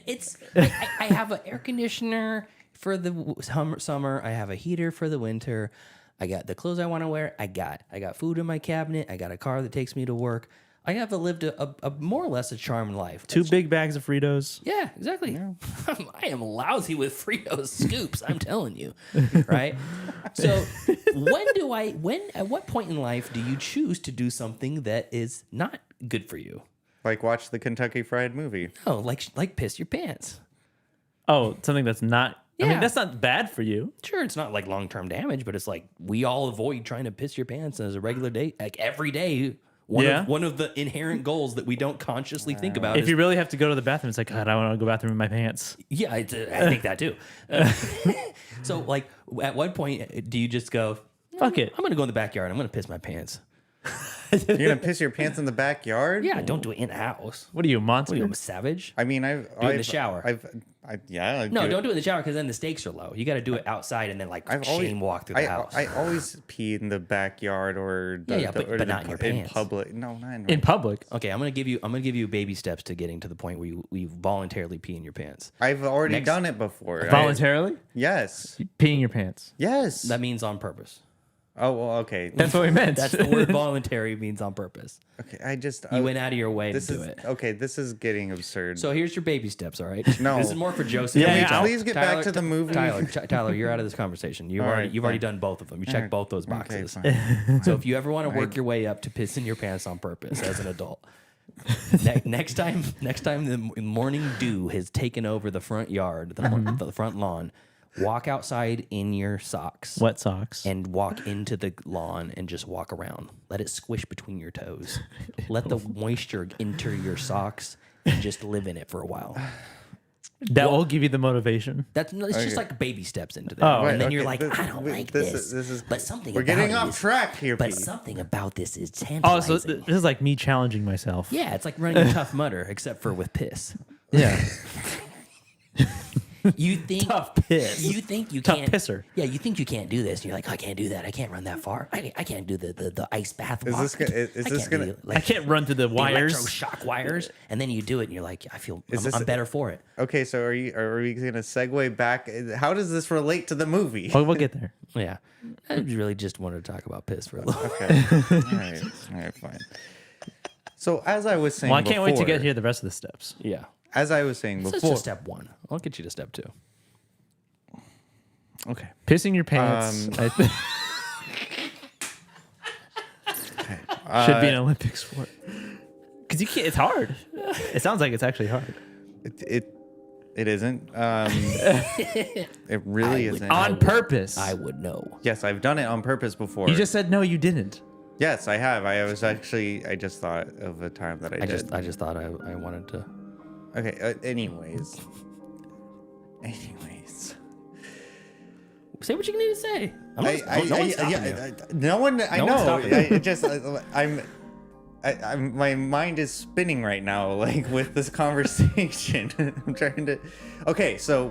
it's I have an air conditioner for the summer. I have a heater for the winter. I got the clothes I want to wear. I got food in my cabinet. I got a car that takes me to work. I have lived a more or less a charmed life. 2 big bags of Fritos. Yeah, exactly. I am lousy with Fritos scoops, I'm telling you. Right? So at what point in life do you choose to do something that is not good for you? like watch the Kentucky Fried Movie. Oh, like piss your pants. Oh, something that's not. I Yeah. mean, that's not bad for you. Sure, it's not like long-term damage, but it's like we all avoid trying to piss your pants as a regular day, like every day. One of the inherent goals that we don't consciously think about. If you really have to go to the bathroom, it's like, God, I want to go to the bathroom in my pants. Yeah, I think that too. So, like, at what point do you just go, Fuck it. I'm going to go in the backyard. I'm going to piss my pants. You're gonna piss your pants in the backyard? Yeah, don't do it in the house. What are you, a monster? What are you, a savage? I mean, Do it in the shower. Yeah. No, don't do it in the shower because then the stakes are low. You got to do it outside and then like shame walk through the house. I always pee in the backyard or but not in your pants. public. No, not in public. Okay, I'm gonna give you baby steps to getting to the point where you voluntarily pee in your pants. I've already done it before. Voluntarily? Yes. Peeing your pants. Yes. That means on purpose. Oh, well, okay. That's what we meant. That's the word voluntary means on purpose. Okay, I just You went out of your way to this do is it. okay. This is getting absurd. So here's your baby steps, all right? No. This is more for Joseph. Can we please get back to the movie? Tyler, you're out of this conversation. You've All already right, fine. done both of them. You checked both those Okay, boxes. fine. So if you ever want to work your way up to pissing your pants on purpose as an adult, next time the morning dew has taken over the front yard, the front lawn, walk outside in your socks. Wet socks. And walk into the lawn and just walk around. Let it squish between your toes. Let the moisture enter your socks and just live in it for a while. That will give you the motivation. It's just like baby steps into that. Oh, and then you're okay, like, I don't like this. This is but something we're about getting it off is- track here, But Pete. something about this is Oh, tantalizing. so this is like me challenging myself. Yeah, it's like running a Tough Mudder, except for with piss. Yeah. You think Tough piss. You think you Tough can't pisser. Yeah, you think you can't do this. And you're like, I can't do that. I can't run that far. I can't do the ice bath Is walk. this gonna- is I this can't gonna- do, like, I can't run through the the wires. electroshock wires. And then you do it, and you're like, I'm this- better for it. Okay, so are we gonna segue back? How does this relate to the movie? Oh, we'll get there. Yeah, I really just wanted to talk about piss for a little. Okay, all right, fine. So as I was saying, Well, I can't wait to get before- here the rest of the steps. Yeah, As I was saying so before, it's just step 1. I'll get you to step 2. okay. Pissing your pants I think should be an Olympic sport. Because you can't. It's hard. It sounds like it's actually hard. It isn't. It really isn't. On purpose. I would know. Yes, I've done it on purpose before. You just said no, you didn't. Yes, I have. I just thought of a time that I did. I just thought I wanted to. Okay. Anyways. Say what you need to say. No one's stopping you. No one. I No one's know. stopping you. I just. I'm. My mind is spinning right now, like with this conversation. I'm trying to. Okay, so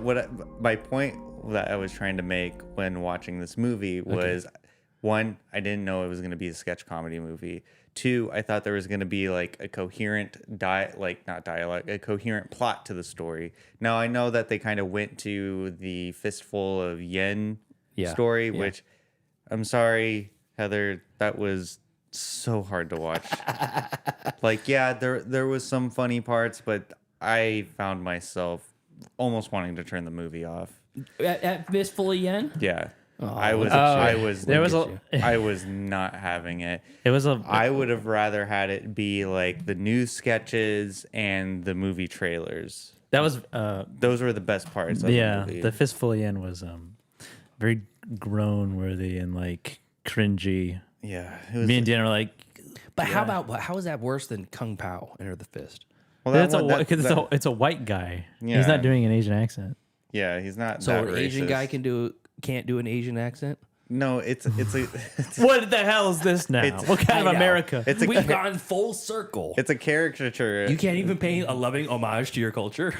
my point that I was trying to make when watching this movie was, one, I didn't know it was going to be a sketch comedy movie. Two, I thought there was going to be like a coherent a coherent plot to the story. Now I know that they kind of went to the fistful of yen story, which I'm sorry, Heather, that was so hard to watch. Like, yeah, there was some funny parts, but I found myself almost wanting to turn the movie off. At Fistful of Yen? Yeah. Oh, I was not having it. I would have rather had it be like the news sketches and the movie trailers. That was those were the best parts of the movie. The Fistful of Yen was very groan worthy and like cringy. Yeah. Me and Dan are like, but how is that worse than Kung Pao, Enter the Fist? Well, it's a white guy. Yeah. He's not doing an Asian accent. Yeah, he's not. So that an racist. Asian guy can't do an Asian accent? No, it's what the hell is this now? What kind of America? We've gone full circle. It's a caricature. You can't even pay a loving homage to your culture.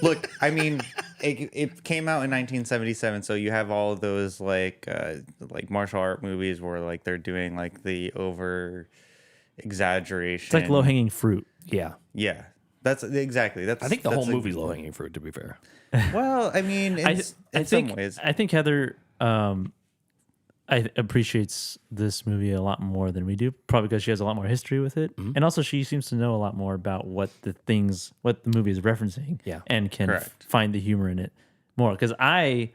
Look, I mean, it came out in 1977, so you have all of those like martial art movies where like they're doing like the over exaggeration. It's like low hanging fruit. Yeah. Yeah. That's exactly. I think the whole movie's low hanging fruit, to be fair. Well, I mean, in some ways. I think Heather appreciates this movie a lot more than we do, probably because she has a lot more history with it. Mm-hmm. And also she seems to know a lot more about what the movie is referencing and can find the humor in it more. Because I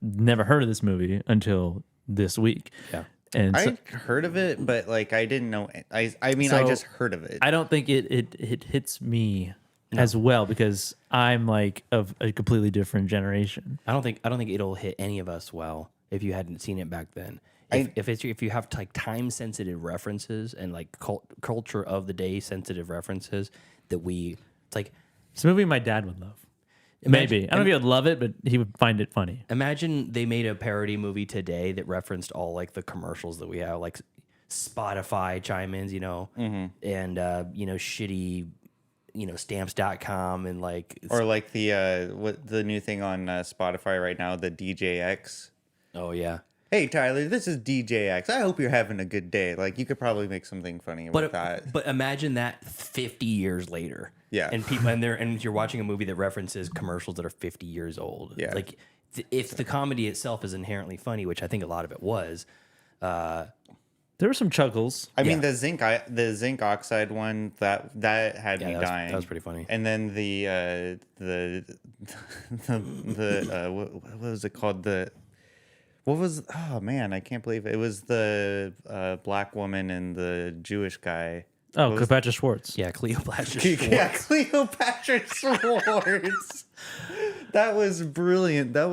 never heard of this movie until this week. Yeah. And I heard of it, but like I didn't know. I just heard of it. I don't think it hits me as well because I'm like of a completely different generation. I don't think it'll hit any of us well if you hadn't seen it back then. If you have like time sensitive references and like culture of the day sensitive references it's like it's a movie my dad would love. Maybe. I don't know if he would love it, but he would find it funny. Imagine they made a parody movie today that referenced all like the commercials that we have, like Spotify chime-ins, and shitty, stamps.com and like or like the new thing on Spotify right now, the DJX. Oh yeah. Hey Tyler, this is DJX. I hope you're having a good day. Like you could probably make something funny with that. But imagine that 50 years later. Yeah. And people and you're watching a movie that references commercials that are 50 years old. Yeah. Like if the comedy itself is inherently funny, which I think a lot of it was, there were some chuckles. I mean the zinc oxide one that had me dying. That was pretty funny. And then the what was it called? Oh man, I can't believe it. It was the black woman and the Jewish guy. Oh, Cleopatra Schwartz. Yeah, Cleopatra Schwartz. Yeah, Cleopatra Schwartz. That was brilliant. I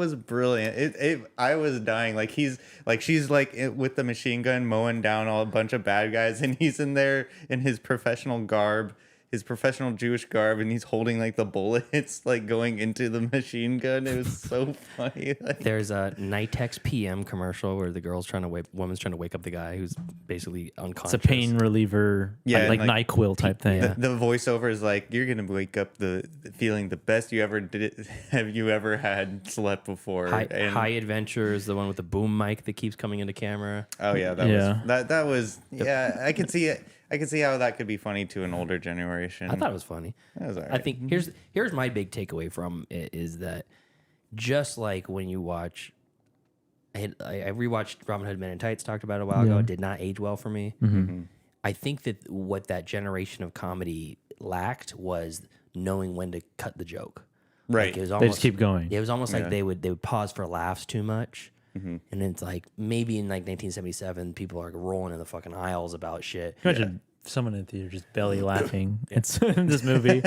was dying. Like she's with the machine gun mowing down a bunch of bad guys, and he's in there in his professional garb, his professional Jewish garb, and he's holding like the bullets like going into the machine gun. It was so funny. There's a Nitex PM commercial where the woman's trying to wake up the guy who's basically unconscious. It's a pain reliever, like NyQuil type thing. The voiceover is like, you're gonna wake up feeling the best you ever did. Have you ever had slept before? High Adventure is the one with the boom mic that keeps coming into camera. Oh yeah, that was I could see it. I can see how that could be funny to an older generation. I thought it was funny. That was all right. I think here's my big takeaway from it is that just like when you watch, I rewatched Robin Hood Men in Tights, talked about it a while ago. It did not age well for me. Mm-hmm. I think that what that generation of comedy lacked was knowing when to cut the joke. Right. Like it was they just keep going. It was almost like they would pause for laughs too much. Mm-hmm. And it's like maybe in like 1977, people are rolling in the fucking aisles about shit. Imagine someone in the theater just belly laughing in this movie.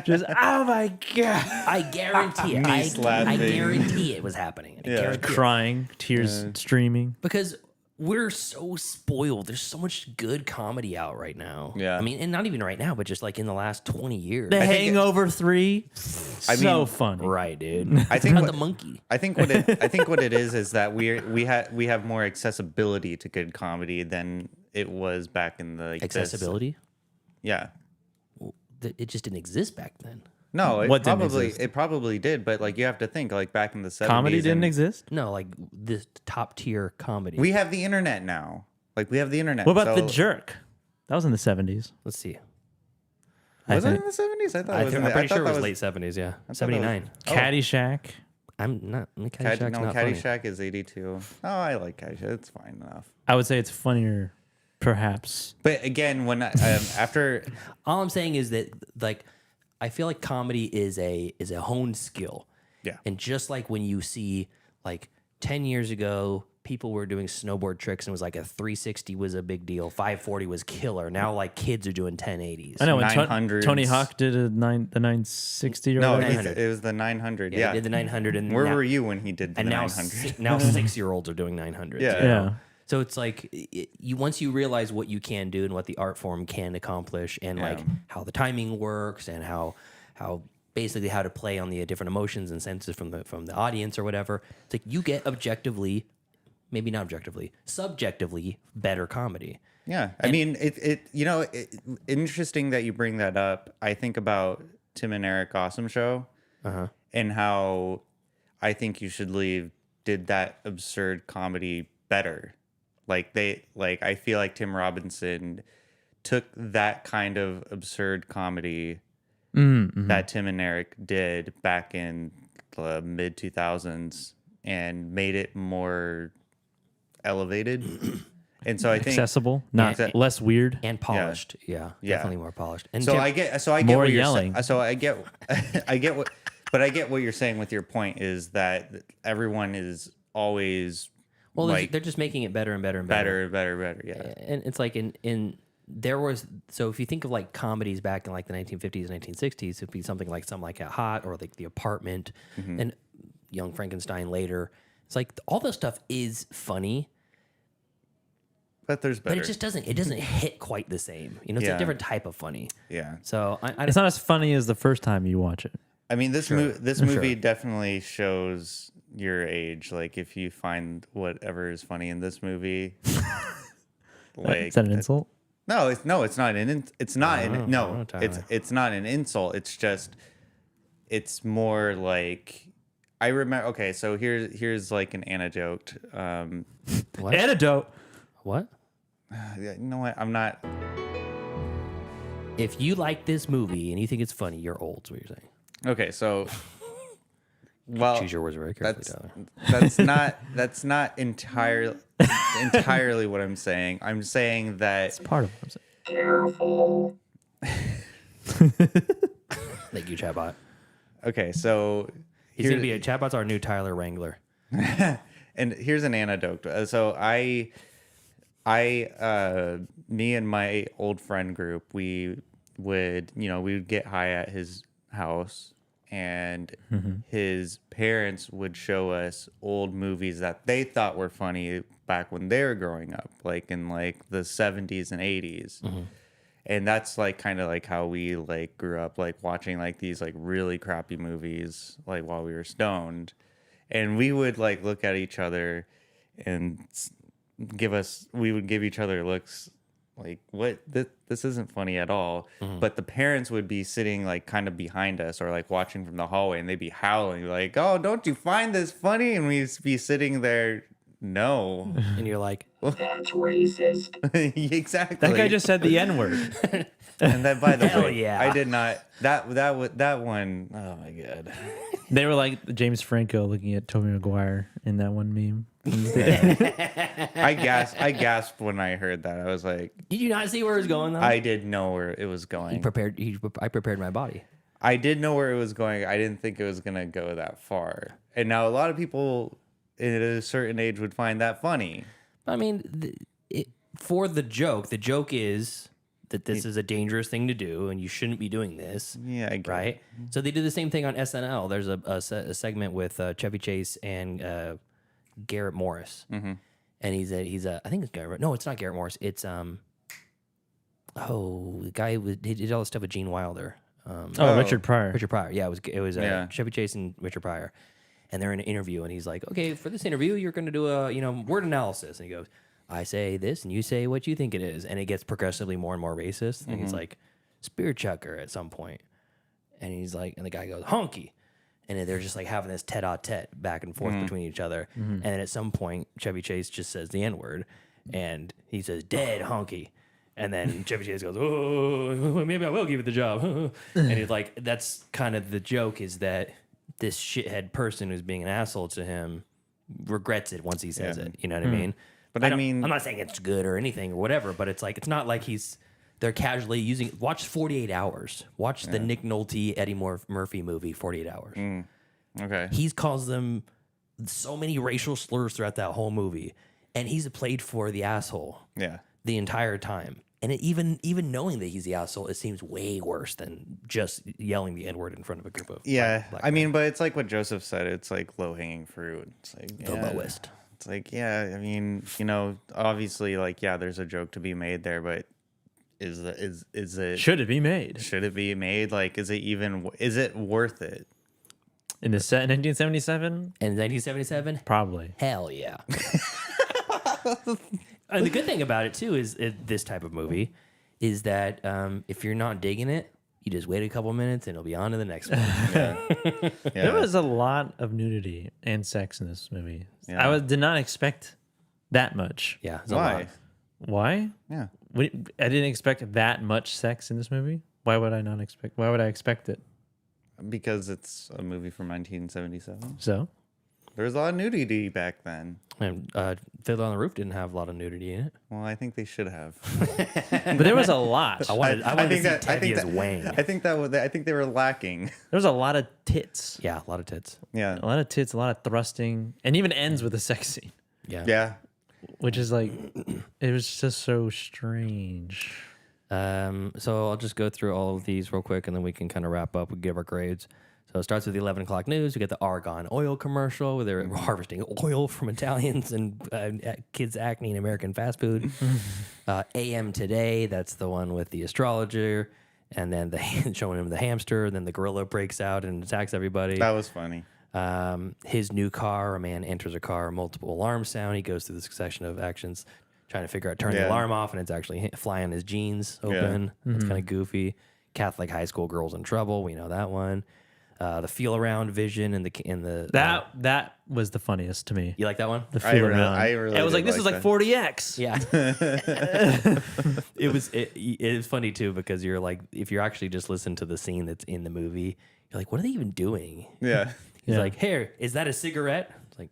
Just, oh my God. I guarantee it. I guarantee it was happening. I guarantee crying, tears streaming. Because we're so spoiled. There's so much good comedy out right now. Yeah. I mean, and not even right now, but just like in the last 20 years. The Hangover 3, so funny. Right, dude. I think About the monkey. I think what it is that we have more accessibility to good comedy than it was back in the Accessibility? Yeah. It just didn't exist back then. No, exist? it probably did, but like you have to think like back in the 70s. Comedy didn't exist? No, like this top tier comedy. We have the internet now. Like we have the internet. What about so- The Jerk? That was in the 70s. Let's see. Was it in the 70s? I thought it was. I'm in the, pretty I thought sure it that was late 70s, yeah. thought that was- 79. Caddyshack. I'm not. Caddyshack's No, not funny. Caddyshack is 82. Oh, I like Caddyshack. It's fine enough. I would say it's funnier, perhaps. But again, when after All I'm saying is that, like, I feel like comedy is a honed skill. Yeah. And just like when you see, like, 10 years ago, people were doing snowboard tricks and it was like a 360 was a big deal. 540 was killer. Now, like, kids are doing 1080s. I know when 900s. Tony Hawk did the 960 or no, whatever. it was the 900. Yeah, Yeah, he did the 900. And Where now, were you when he did the and now, 900? now 6-year-olds are doing 900. Yeah. Yeah. So it's like you once you realize what you can do and what the art form can accomplish, and like how the timing works, and how basically how to play on the different emotions and senses from the audience or whatever. It's like you get objectively, maybe not objectively, subjectively better comedy. Yeah, I mean, interesting that you bring that up. I think about Tim and Eric Awesome Show, and how I think You Should Leave did that absurd comedy better. I feel like Tim Robinson took that kind of absurd comedy that Tim and Eric did back in the mid 2000s and made it more elevated. And so I think accessible, not less weird and polished. Yeah, definitely more polished. And I get more what yelling. I get what you're saying with your point is that everyone is always they're just making it better and better and better. better. Yeah, and it's like in there was, so if you think of like comedies back in like the 1950s and 1960s, it'd be something like Some Like It Hot or like The Apartment and Young Frankenstein later. It's like all this stuff is funny, but there's better. But it doesn't hit quite the same. You know, it's a different type of funny. Yeah. So it's not as funny as the first time you watch it. I mean, this movie definitely shows your age. Like, if you find whatever is funny in this movie, like, is that an insult? No, it's not an insult. It's just, it's more like, I remember. Okay, so here's like an anecdote. What? Anecdote. What? You know what? I'm not. If you like this movie and you think it's funny, you're old. Is what you're saying. Okay, so. Well, choose your words very carefully, Tyler. That's not entirely what I'm saying. I'm saying that it's part of what I'm saying. Careful. Thank you, Chatbot. Okay, so he's gonna be Chatbot's our new Tyler Wrangler. And here's an anecdote. So me and my old friend group, we would get high at his house. And his parents would show us old movies that they thought were funny back when they were growing up, like in like the 70s and 80s. And that's like kind of like how we like grew up, like watching like these like really crappy movies like while we were stoned. And we would like look at each other and we would give each other looks like, what, this isn't funny at all. But the parents would be sitting like kind of behind us or like watching from the hallway, and they'd be howling like, oh, don't you find this funny? And we'd be sitting there, no. And you're like, that's racist. Exactly. That guy just said the N-word. And then, by the Hell way, yeah. I did not, that one, oh my God. They were like James Franco looking at Tobey Maguire in that one meme. I gasped when I heard that. I was like, did you not see where it was going though? I did know where it was going. I prepared my body. I did know where it was going. I didn't think it was going to go that far. And now a lot of people at a certain age would find that funny. I mean, for the joke is that this is a dangerous thing to do and you shouldn't be doing this. Yeah, I get right? it. So they did the same thing on SNL. There's a segment with Chevy Chase and Garrett Morris. and he's a I think it's Garrett. No, it's not Garrett Morris. It's the guy who did all the stuff with Gene Wilder. Richard Pryor. Richard Pryor. Yeah, it was Chevy Chase and Richard Pryor, and they're in an interview, and he's like, "Okay, for this interview, you're going to do a word analysis," and he goes, "I say this, and you say what you think it is," and it gets progressively more and more racist, and he's like, "Spear chucker" at some point, and he's like, and the guy goes, "Honky." And they're just like having this tete-a-tete back and forth between each other. And then at some point, Chevy Chase just says the N-word, and he says, "Dead honky." And then Chevy Chase goes, "Oh, maybe I will give it the job." And he's like, that's kind of the joke, is that this shithead person who's being an asshole to him regrets it once he says it. You know what I mean? But I'm not saying it's good or anything or whatever, but it's like, it's not like they're casually using. Watch 48 Hours. Watch the Nick Nolte, Eddie Murphy movie, 48 Hours. Okay. He calls them so many racial slurs throughout that whole movie, and he's played for the asshole the entire time. And even knowing that he's the asshole, it seems way worse than just yelling the N-word in front of a group of black I mean, but it's like what Joseph said. It's like low-hanging fruit. It's like the lowest. It's like, I mean, obviously, like, there's a joke to be made there, but is it? Should it be made? Should it be made? Like, is it worth it? In the set in 1977? In 1977? Probably. Hell yeah. And the good thing about it, too, is this type of movie is that if you're not digging it, you just wait a couple minutes and it'll be on to the next one. There was a lot of nudity and sex in this movie. I did not expect that much. Yeah. Why? Why? Yeah. I didn't expect that much sex in this movie. Why would I not expect? Why would I expect it? Because it's a movie from 1977. So there was a lot of nudity back then. And Fiddler on the Roof didn't have a lot of nudity in it. Well, I think they should have. But there was a lot. I wanted to see Teddy as Wang. I think they were lacking. There was a lot of tits. Yeah, a lot of tits. Yeah. A lot of tits, a lot of thrusting, and even ends with a sex scene. Yeah. Yeah. Which is like, it was just so strange. So I'll just go through all of these real quick, and then we can kind of wrap up and give our grades. So it starts with the 11 o'clock news. We get the Argon oil commercial where they're harvesting oil from Italians and kids' acne in American fast food. AM Today, that's the one with the astrologer, and then showing him the hamster, and then the gorilla breaks out and attacks everybody. That was funny. His new car, a man enters a car, multiple alarm sound. He goes through the succession of actions trying to figure out, turn the alarm off, and it's actually flying his jeans open. That's kind of goofy. Catholic high school girls in trouble. We know that one. The feel around vision and the that was the funniest to me. You like that one? The feel around. I really it was like, this is like 40X. Yeah. It was funny too, because you're like, if you're actually just listening to the scene that's in the movie, you're like, what are they even doing? Yeah. He's like, here, is that a cigarette? It's like,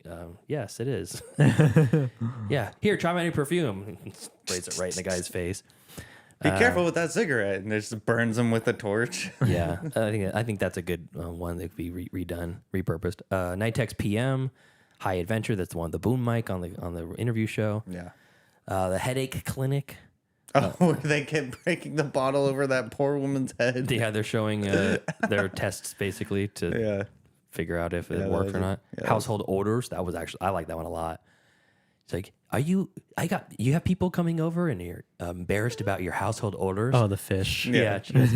yes, it is. Yeah. Here, try my new perfume. Sprays it right in the guy's face. Be careful with that cigarette, and just burns him with a torch. Yeah, I think that's a good one that could be redone, repurposed. Night Text PM, High Adventure. That's the one, the boom mic on the interview show. Yeah. The Headache Clinic. Where they kept breaking the bottle over that poor woman's head. Yeah, they're showing their tests basically to figure out if it worked or not. Household Odors. That was actually, I like that one a lot. It's like, you have people coming over and you're embarrassed about your household odors. Oh, the fish. Yeah. She goes,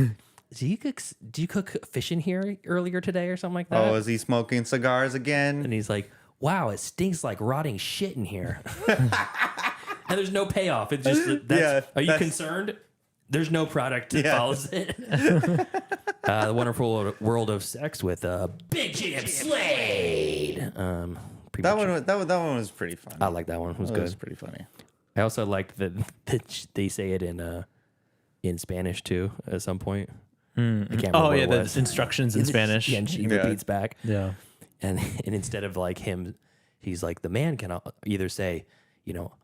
do you cook fish in here earlier today or something like that? Oh, is he smoking cigars again? And he's like, wow, it stinks like rotting shit in here. And there's no payoff. It's just, are you concerned? There's no product that follows it. The Wonderful World of Sex with Big Jim Slade. That one was pretty funny. I like that one. It was good. It was pretty funny. I also liked that they say it in Spanish too at some point. I can't remember what it was. The instructions in Spanish. Yeah, and she repeats back. Yeah. And instead of like him, he's like, the man can either say,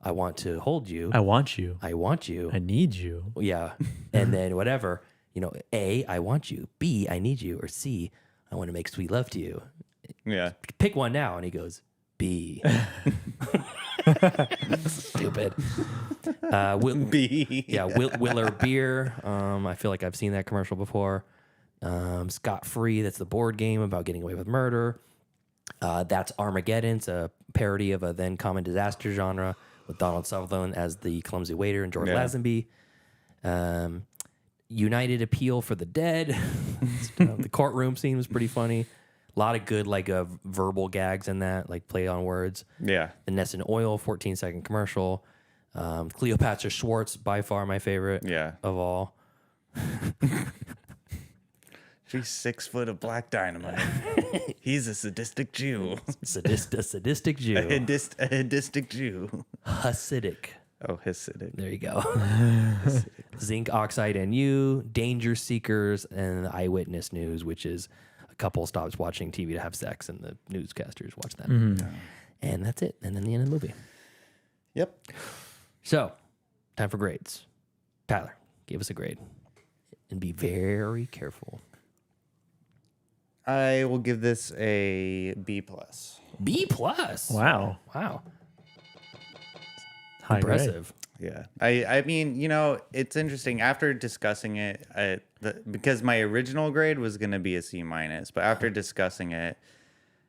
I want to hold you. I want you. I want you. I need you. Yeah. And then whatever, A, I want you. B, I need you. Or C, I want to make sweet love to you. Yeah. Pick one now. And he goes, B. Stupid. B. Yeah, Willer Beer. I feel like I've seen that commercial before. Scott Free, that's the board game about getting away with murder. That's Armageddon. It's a parody of a then common disaster genre with Donald Sutherland as the clumsy waiter and George Lazenby. United Appeal for the Dead. The courtroom scene was pretty funny. A lot of good verbal gags in that, like play on words. Yeah. The Nessun Oil 14-second commercial. Cleopatra Schwartz, by far my favorite of all. She's 6 foot of black dynamite. He's a sadistic Jew. A sadistic Jew. A sadistic Jew. Hasidic. Oh, Hasidic. There you go. Zinc Oxide and You, Danger Seekers, and Eyewitness News, which is a couple stops watching TV to have sex, and the newscasters watch that. And that's it. And then the end of the movie. Yep. So, time for grades. Tyler, give us a grade. And be very careful. I will give this a B+. B+? Wow. High Impressive. Yeah. I mean, it's interesting. After discussing it, because my original grade was going to be a C-, but after discussing it,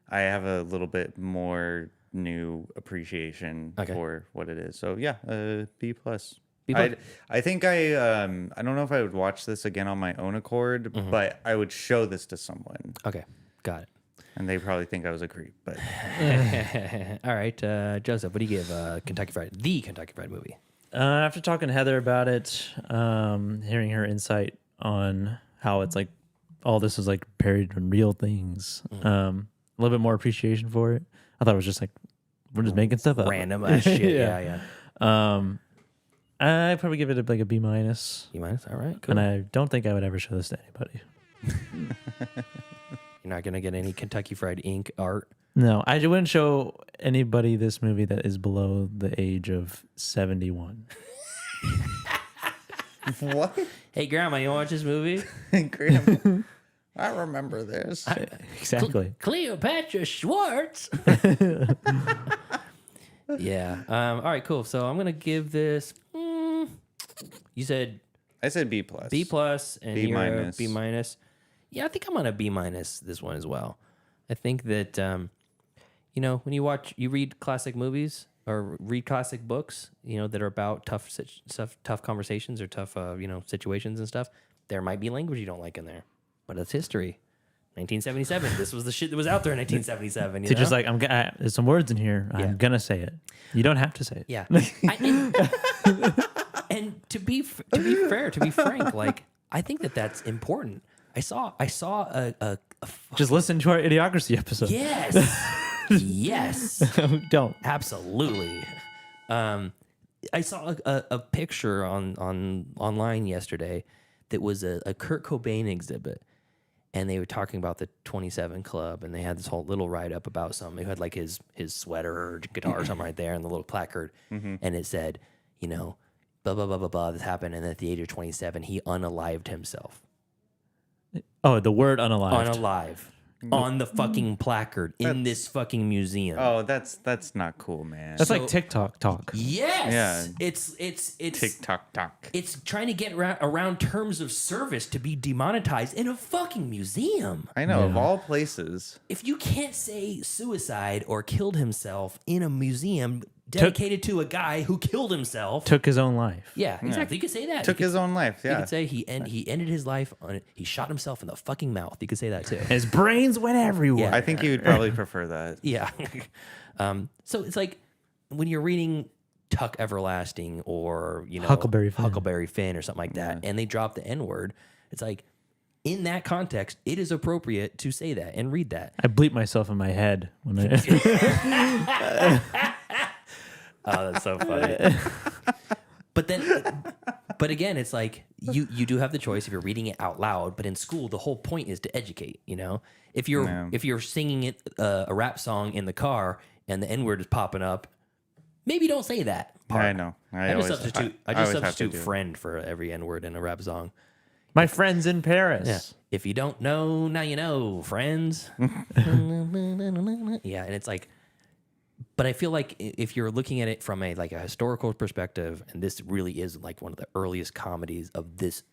I have a little bit more new appreciation for what it is. So yeah, B+. I think I don't know if I would watch this again on my own accord, but I would show this to someone. Okay, got it. And they probably think I was a creep, but all right, Joseph, what do you give Kentucky Fried movie? After talking to Heather about it, hearing her insight on how it's like all this is like buried in real things, a little bit more appreciation for it. I thought it was just like we're just making stuff up, random ass shit. Yeah. I'd probably give it a B-. B-, all right, cool. And I don't think I would ever show this to anybody. You're not gonna get any Kentucky Fried Inc. art. No, I wouldn't show anybody this movie that is below the age of 71. What? Hey, Grandma, you want to watch this movie? Grandma, I remember this. Exactly. Cleopatra Schwartz. Yeah. All right, cool. So I'm going to give this, you said? I said B+. B+, and B-. you're B-. Yeah, I think I'm on a B- this one as well. I think that, when you read classic movies or read classic books, that are about tough conversations or tough, situations and stuff, there might be language you don't like in there, but it's history. 1977. This was the shit that was out there in 1977. Just like there's some words in here. I'm gonna say it. You don't have to say it. Yeah. And to be fair, to be frank, like I think that's important. I saw a just listen to our Idiocracy episode. Yes. Yes. Don't. Absolutely. I saw a picture online yesterday that was a Kurt Cobain exhibit. And they were talking about the 27 Club, and they had this whole little write-up about something. They had like his sweater or guitar or something right there, and the little placard. And it said, blah, blah, blah, blah, blah, this happened. And at the age of 27, he unalived himself. Oh, the word unalived. Unalive. On the fucking placard in this fucking museum. Oh, that's not cool, man. That's like TikTok talk. Yes. Yeah. It's TikTok talk. It's trying to get around terms of service to be demonetized in a fucking museum. I know, of all places. If you can't say suicide or killed himself in a museum dedicated to a guy who killed himself, took his own life. Yeah, exactly. You could say that. Took his own life. Yeah. You could say he ended his life on it. He shot himself in the fucking mouth. You could say that too. His brains went everywhere. I think he would probably prefer that. Yeah. So it's like when you're reading Tuck Everlasting or Huckleberry Finn or something like that, and they drop the N-word, it's like in that context, it is appropriate to say that and read that. I bleep myself in my head when I. Oh, that's so funny. But again, it's like you do have the choice if you're reading it out loud. But in school, the whole point is to educate. If you're singing it a rap song in the car and the N-word is popping up, maybe don't say that part. I know. I just substitute friend for every N-word in a rap song. My friends in Paris. Yeah. If you don't know, now you know, friends. Yeah, and it's like. But I feel like if you're looking at it from a historical perspective, and this really is like one of the earliest comedies of this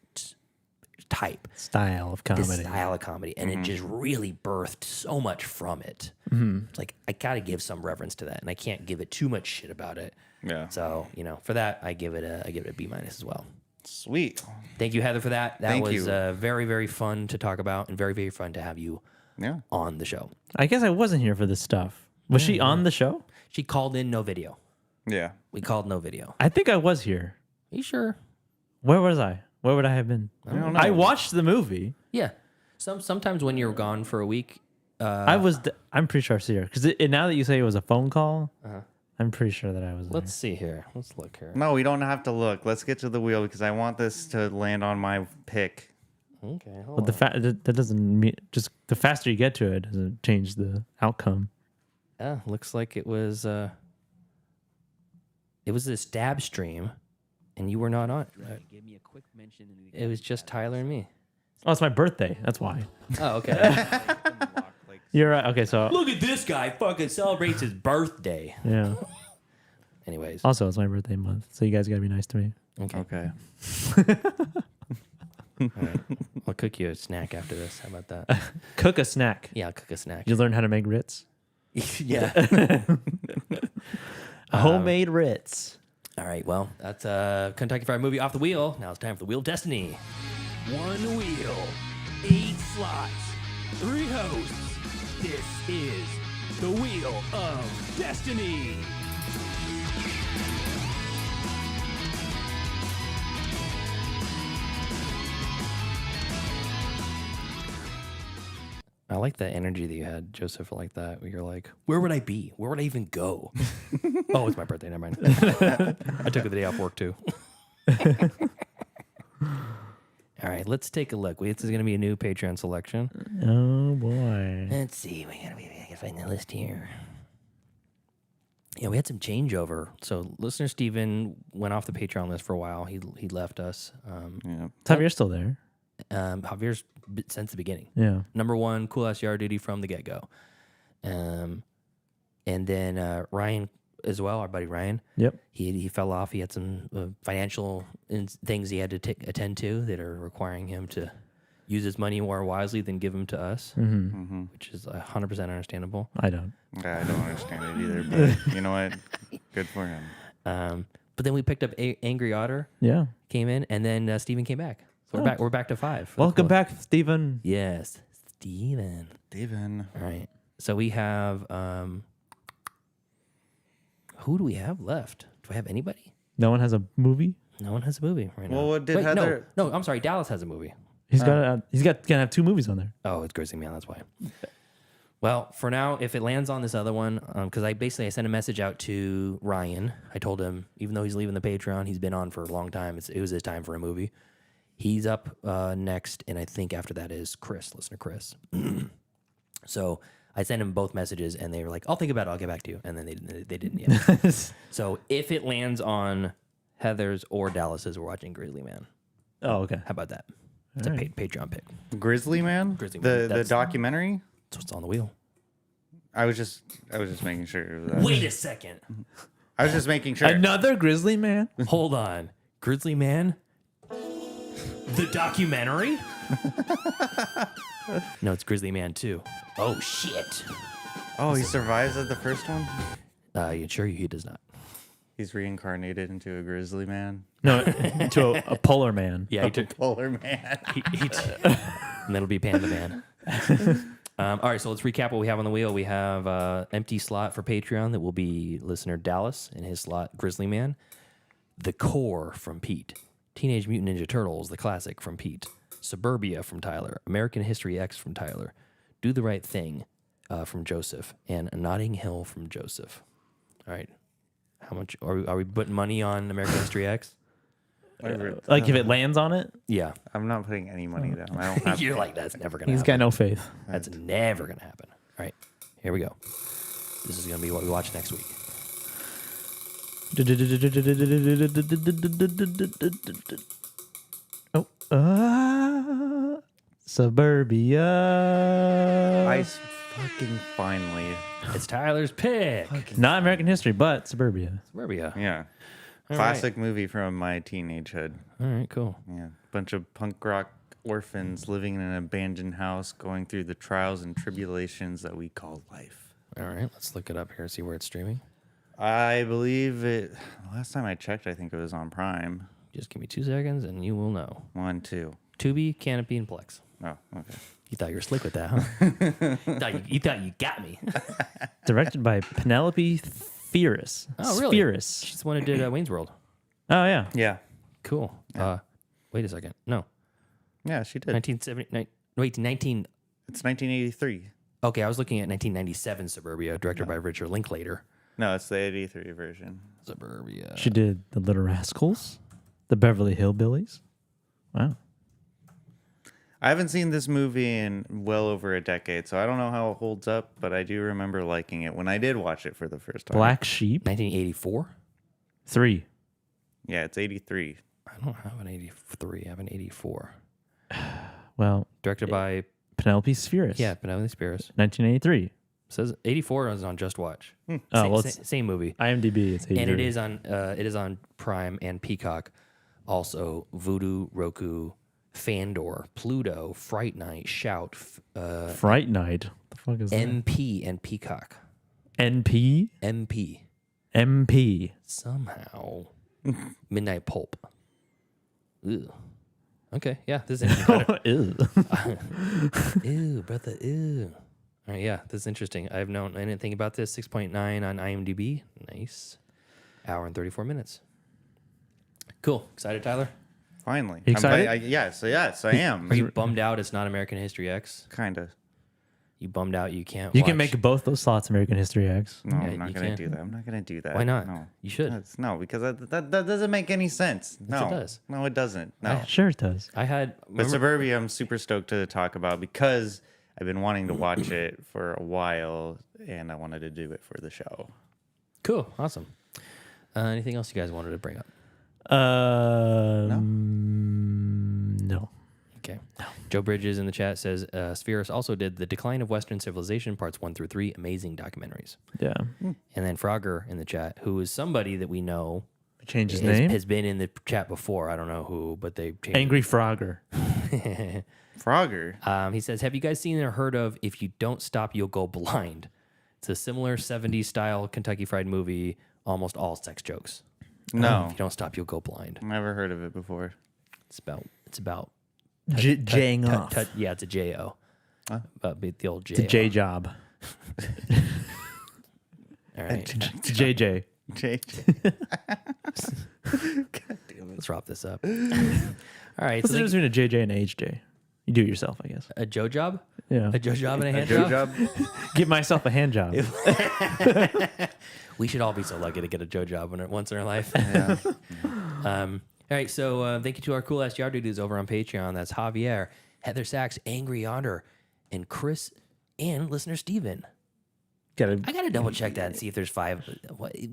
type. Style of comedy. This style of comedy. And it just really birthed so much from it. It's like, I got to give some reverence to that. And I can't give it too much shit about it. Yeah. So, for that, I give it a B- as well. Sweet. Thank you, Heather, for that. That Thank was you. very, very fun to talk about and very, very fun to have you on the show. I guess I wasn't here for this stuff. Was she on the show? She called in no video. Yeah. We called no video. I think I was here. Are you sure? Where was I? Where would I have been? I don't know. I watched the movie. Yeah. Sometimes when you're gone for a week, I'm pretty sure I was here because now that you say it was a phone call, I'm pretty sure that I was. Let's see here. Let's look here. No, we don't have to look. Let's get to the wheel because I want this to land on my pick. Okay. But that doesn't mean just the faster you get to it doesn't change the outcome. Yeah, looks like it was this dab stream, and you were not on. Give me a quick mention. It was just Tyler and me. Oh, it's my birthday. That's why. Oh, okay. You're right. Okay, so Look at this guy fucking celebrates his birthday. yeah. Anyways. Also, it's my birthday month, so you guys gotta be nice to me. Okay. All right. I'll cook you a snack after this. How about that? Cook a snack. Yeah, I'll cook a snack. You learn how to make Ritz. Yeah. Homemade Ritz. All right. Well, that's Kentucky Fried Movie off the wheel. Now it's time for the Wheel of Destiny. 1 wheel, 8 slots, 3 hosts. This is the Wheel of Destiny. I like the energy that you had, Joseph, like that, where you're like, where would I be? Where would I even go? Oh, it's my birthday. Never mind. I took the day off work, too. All right, let's take a look. This is going to be a new Patreon selection. Oh, boy. Let's see. I gotta find the list here. Yeah, we had some changeover. So listener Steven went off the Patreon list for a while. He left us. Javier's still there. Javier's since the beginning. Yeah. Number 1, cool ass yard duty from the get-go. And then Ryan as well, our buddy Ryan. Yep. He fell off. He had some financial things he had to attend to that are requiring him to use his money more wisely than give them to us, which is 100% understandable. I don't. Yeah, I don't understand it either, but you know what? Good for him. But then we picked up Angry Otter. Yeah. Came in, and then Steven came back. So we're back to 5. Welcome back, Steven. Yes, Steven. All right. So we have who do we have left? Do I have anybody? No one has a movie. No one has a movie right now. Well, what did Wait, Heather? No, I'm sorry. Dallas has a movie. He's gonna have 2 movies on there. Oh, it's Grizzly Man. That's why. Well, for now, if it lands on this other one, because I sent a message out to Ryan. I told him, even though he's leaving the Patreon, he's been on for a long time. It was his time for a movie. He's up next, and I think after that is Chris, listener Chris. So I sent him both messages, and they were like, "I'll think about it. I'll get back to you." And then they didn't yet. So if it lands on Heather's or Dallas's, we're watching Grizzly Man. Oh, okay. How about that? It's a Patreon pick. Grizzly Man? Grizzly Man. The documentary? That's what's on the wheel. I was just making sure. Wait a second. I was just making sure. Another Grizzly Man? Hold on. Grizzly Man? The documentary? No, it's Grizzly Man 2. Oh, shit. Oh, he survives at the first one? You sure he does not. He's reincarnated into a grizzly man? No, into a polar man. Yeah, he took Polar man. and that'll be Panda Man. All right, so let's recap what we have on the wheel. We have empty slot for Patreon that will be listener Dallas, and his slot Grizzly Man. The Core from Pete. Teenage Mutant Ninja Turtles, the classic from Pete. Suburbia from Tyler. American History X from Tyler. Do the Right Thing from Joseph. And Notting Hill from Joseph. All right. How much are we putting money on American History X? Like if it lands on it? Yeah. I'm not putting any money down. I don't have You're to. like, that's never going to He's happen. got no faith. That's never going to happen. All right. Here we go. This is going to be what we watch next week. Suburbia. I fucking finally. It's Tyler's pick. Not American History, but Suburbia. Suburbia. Yeah. All Classic movie from my teenagehood. All right, cool. Yeah. Bunch of punk rock orphans living in an abandoned house, going through the trials and tribulations that we call life. All right, let's look it up here, see where it's streaming. I believe it. Last time I checked, I think it was on Prime. Just give me 2 seconds and you will know. 1, 2. Tubi, Canopy, and Plex. Oh, okay. You thought you were slick with that, huh? you thought you got me. Directed by Penelope Spheris. Oh, really? Spheris. She's the one who did Wayne's World. Oh, yeah. Yeah. Cool. Wait a second. No. Yeah, she did. 1970. Wait, 19. It's 1983. Okay, I was looking at 1997 Suburbia, directed by Richard Linklater. No, it's the 83 version. Suburbia. She did The Little Rascals, The Beverly Hillbillies. Wow. I haven't seen this movie in well over a decade, so I don't know how it holds up, but I do remember liking it when I did watch it for the first time. Black Sheep. 1984? 3. Yeah, it's 83. I don't have an 83. I have an 84. Well, Directed by... Penelope Spheris. Yeah, Penelope Spheris. 1983. Says 84 is on Just Watch. Same movie. IMDb, it's 83. And it is on Prime and Peacock. Also, Vudu, Roku, Fandor, Pluto, Fright Night, Shout, Fright Night. The fuck is MP, and Peacock. NP? MP. MP. Somehow. Midnight Pulp. Ew. Okay, yeah, this is interesting. Ew. Ew, brother, ew. All right, yeah, this is interesting. I didn't think about this. 6.9 on IMDb. Nice. Hour and 34 minutes. Cool. Excited, Tyler? Finally. You excited? Yes, I am. Are you bummed out it's not American History X? Kind of. You bummed out you can't You watch? can make both those slots American History X. No, Yeah, I'm not you going can. to do that. I'm not going to do that. Why not? No. You should. No, because that doesn't make any sense. Yes, No. it does. No, it doesn't. No. Sure it does. I had... But Suburbia, I'm super stoked to talk about because I've been wanting to watch it for a while, and I wanted to do it for the show. Cool. Awesome. Anything else you guys wanted to bring up? No. Okay. Joe Bridges in the chat says, Spheris also did The Decline of Western Civilization, parts 1 through 3. Amazing documentaries. Yeah. And then Frogger in the chat, who is somebody that we know Change his name? has been in the chat before. I don't know who, but they changed Angry Frogger. Frogger. He says, have you guys seen or heard of If You Don't Stop, You'll Go Blind? It's a similar 70s style Kentucky Fried movie, almost all sex jokes. No. If you don't stop, you'll go blind. Never heard of it before. It's about Jaying off. yeah, it's a J-O. About the old J. It's a J job. All right. It's JJ. Let's wrap this up. All right. What's So the difference between a JJ and a HJ? You do it yourself, I guess. a Joe job? Yeah. A Joe job and a hand Joe job? Give myself a hand job. We should all be so lucky to get a Joe job once in our life. Yeah. All right, so thank you to our cool ass yard dudes over on Patreon. That's Javier, Heather Sachs, Angry Otter, and Chris, and listener Steven. I gotta double check that and see if there's 5.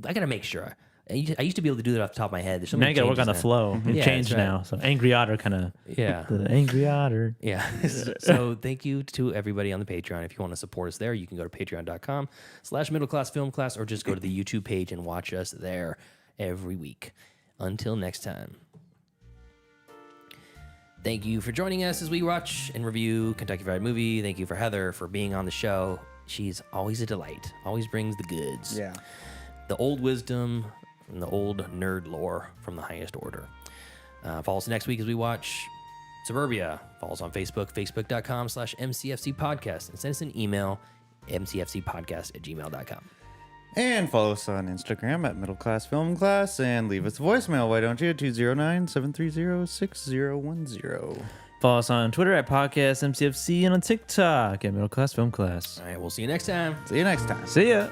I gotta make sure. I used to be able to do that off the top of my head. There's so Now many you gotta work on the changes flow. It Yeah, changed that's right. now. So Angry Otter kind of. Yeah. The Angry Otter. Yeah. So thank you to everybody on the Patreon. If you want to support us there, you can go to patreon.com/middleclassfilmclass or just go to the YouTube page and watch us there every week. Until next time. Thank you for joining us as we watch and review Kentucky Fried Movie. Thank you for Heather for being on the show. She's always a delight. Always brings the goods. Yeah. The old wisdom from the old nerd lore from the highest order. Follow us next week as we watch Suburbia. Follow us on Facebook, facebook.com/MCFC podcast, and send us an email, mcfcpodcast@gmail.com. And follow us on Instagram at Middle Class Film Class and leave us a voicemail. Why don't you? 209-730-6010. Follow us on Twitter at Podcast MCFC and on TikTok at Middle Class Film Class. All right, we'll see you next time. See you next time. See ya.